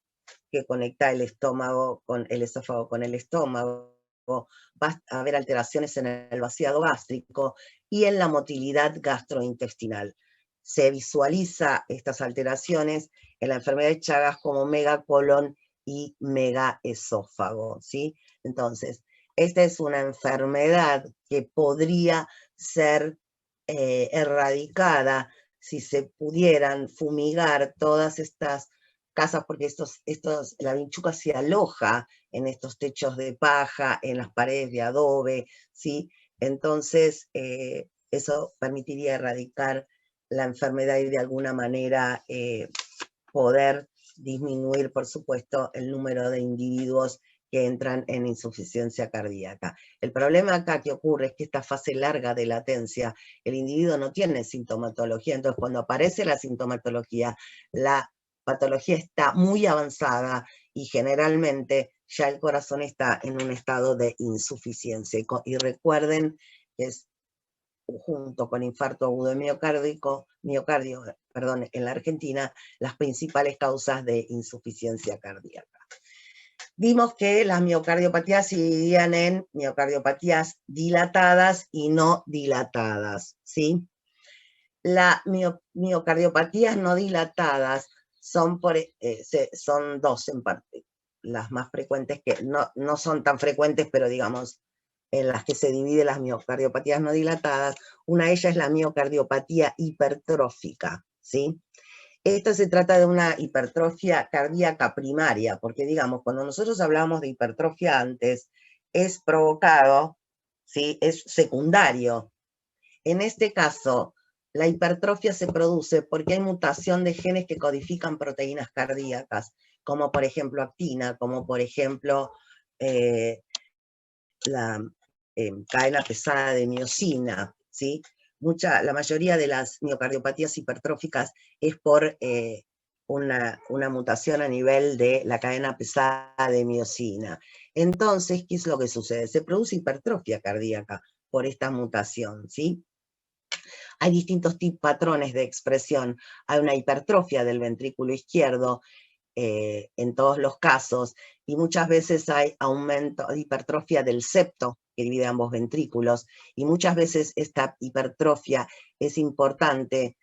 Speaker 1: que conecta el estómago con el esófago con el estómago. Va a haber alteraciones en el vaciado gástrico y en la motilidad gastrointestinal. Se visualiza estas alteraciones en la enfermedad de Chagas como megacolon y megaesófago, ¿sí? Entonces, esta es una enfermedad que podría ser erradicada si se pudieran fumigar todas estas casas, porque la vinchuca se aloja en estos techos de paja, en las paredes de adobe, ¿sí? Entonces, eso permitiría erradicar la enfermedad y de alguna manera poder disminuir, por supuesto, el número de individuos que entran en insuficiencia cardíaca. El problema acá que ocurre es que esta fase larga de latencia, el individuo no tiene sintomatología, entonces cuando aparece la sintomatología, la patología está muy avanzada y generalmente ya el corazón está en un estado de insuficiencia. Y recuerden que es junto con infarto agudo de miocardio, en la Argentina, las principales causas de insuficiencia cardíaca. Vimos que las miocardiopatías se dividían en miocardiopatías dilatadas y no dilatadas, ¿sí? Las miocardiopatías no dilatadas son dos en parte. Las más frecuentes, que no son tan frecuentes, pero digamos, en las que se dividen las miocardiopatías no dilatadas, una de ellas es la miocardiopatía hipertrófica, ¿sí? Esto se trata de una hipertrofia cardíaca primaria, porque digamos, cuando nosotros hablamos de hipertrofia antes, es provocado, ¿sí? Es secundario. En este caso, la hipertrofia se produce porque hay mutación de genes que codifican proteínas cardíacas, como por ejemplo actina, como por ejemplo la cadena pesada de miosina, ¿sí? La mayoría de las miocardiopatías hipertróficas es por una mutación a nivel de la cadena pesada de miosina. Entonces, ¿qué es lo que sucede? Se produce hipertrofia cardíaca por esta mutación, ¿sí? Hay distintos patrones de expresión. Hay una hipertrofia del ventrículo izquierdo, en todos los casos, y muchas veces hay aumento, hipertrofia del septo, que divide ambos ventrículos, y muchas veces esta hipertrofia es importante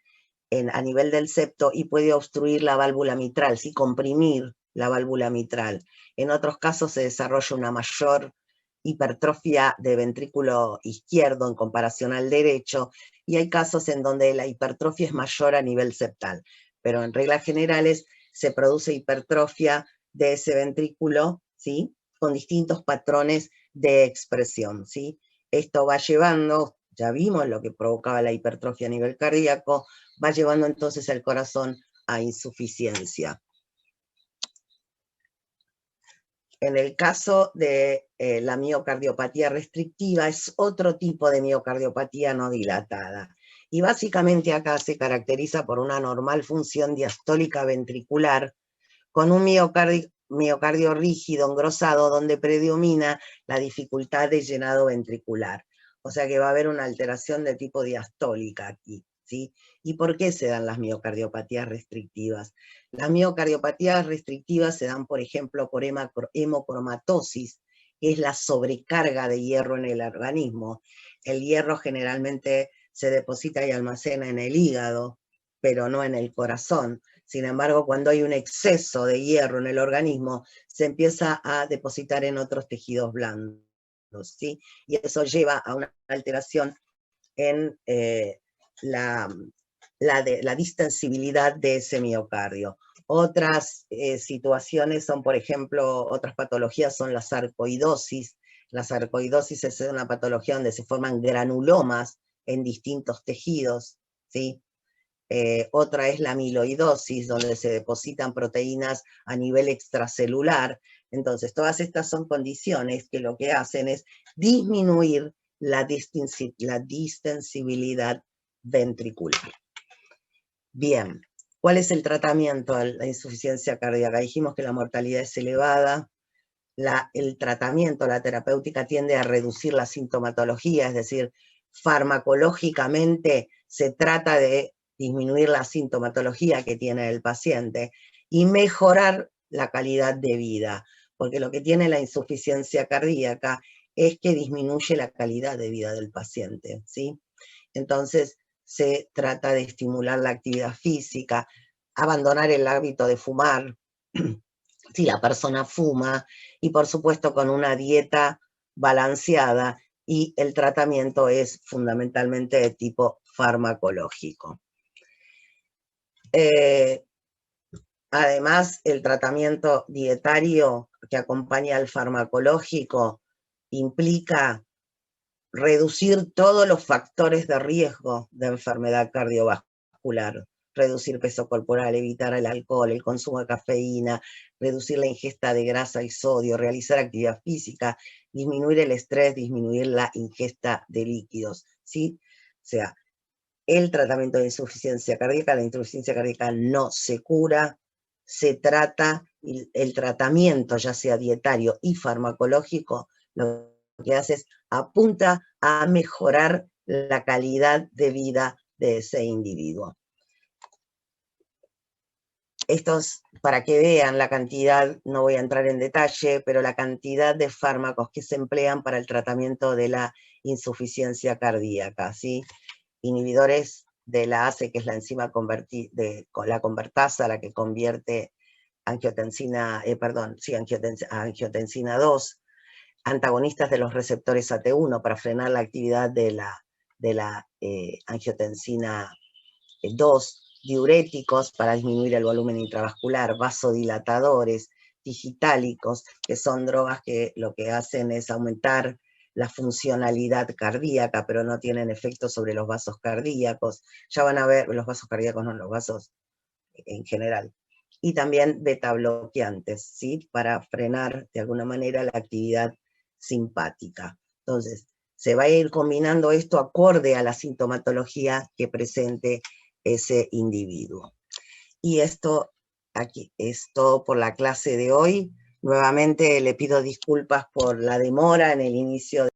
Speaker 1: a nivel del septo y puede obstruir la válvula mitral, ¿sí? Comprimir la válvula mitral. En otros casos se desarrolla una mayor hipertrofia de ventrículo izquierdo en comparación al derecho, y hay casos en donde la hipertrofia es mayor a nivel septal, pero en reglas generales se produce hipertrofia de ese ventrículo, ¿sí? Con distintos patrones de expresión, ¿sí? Esto va llevando, ya vimos lo que provocaba la hipertrofia a nivel cardíaco, va llevando entonces al corazón a insuficiencia. En el caso de la miocardiopatía restrictiva, es otro tipo de miocardiopatía no dilatada. Y básicamente acá se caracteriza por una normal función diastólica ventricular, con un miocardio rígido, engrosado, donde predomina la dificultad de llenado ventricular. O sea que va a haber una alteración de tipo diastólica aquí, ¿sí? ¿Y por qué se dan las miocardiopatías restrictivas? Las miocardiopatías restrictivas se dan, por ejemplo, por hemocromatosis, que es la sobrecarga de hierro en el organismo. El hierro generalmente se deposita y almacena en el hígado, pero no en el corazón. Sin embargo, cuando hay un exceso de hierro en el organismo, se empieza a depositar en otros tejidos blandos, ¿sí? Y eso lleva a una alteración en la distensibilidad de ese miocardio. Otras situaciones son, por ejemplo, otras patologías son la sarcoidosis. La sarcoidosis es una patología donde se forman granulomas en distintos tejidos, ¿sí? Otra es la amiloidosis, donde se depositan proteínas a nivel extracelular. Entonces, todas estas son condiciones que lo que hacen es disminuir la distensibilidad ventricular. Bien, ¿cuál es el tratamiento de la insuficiencia cardíaca? Dijimos que la mortalidad es elevada. El tratamiento, la terapéutica tiende a reducir la sintomatología, es decir, farmacológicamente se trata de disminuir la sintomatología que tiene el paciente y mejorar la calidad de vida, porque lo que tiene la insuficiencia cardíaca es que disminuye la calidad de vida del paciente, ¿sí? Entonces se trata de estimular la actividad física, abandonar el hábito de fumar, si la persona fuma, y por supuesto con una dieta balanceada, y el tratamiento es fundamentalmente de tipo farmacológico. Además, el tratamiento dietario que acompaña al farmacológico implica reducir todos los factores de riesgo de enfermedad cardiovascular, reducir peso corporal, evitar el alcohol, el consumo de cafeína, reducir la ingesta de grasa y sodio, realizar actividad física, disminuir el estrés, disminuir la ingesta de líquidos, ¿sí? O sea, el tratamiento de insuficiencia cardíaca, la insuficiencia cardíaca no se cura, se trata, el tratamiento ya sea dietario y farmacológico, lo que hace es apunta a mejorar la calidad de vida de ese individuo. Estos, para que vean la cantidad, no voy a entrar en detalle, pero la cantidad de fármacos que se emplean para el tratamiento de la insuficiencia cardíaca, ¿sí? Inhibidores de la ACE, que es la enzima la convertasa, la que convierte angiotensina 2, antagonistas de los receptores AT1 para frenar la actividad de la angiotensina 2, diuréticos para disminuir el volumen intravascular, vasodilatadores, digitálicos, que son drogas que lo que hacen es aumentar la funcionalidad cardíaca, pero no tienen efecto sobre los vasos cardíacos. Ya van a ver, los vasos cardíacos no, los vasos en general. Y también beta bloqueantes, ¿sí? Para frenar de alguna manera la actividad simpática. Entonces, se va a ir combinando esto acorde a la sintomatología que presente ese individuo. Y esto aquí es todo por la clase de hoy. Nuevamente le pido disculpas por la demora en el inicio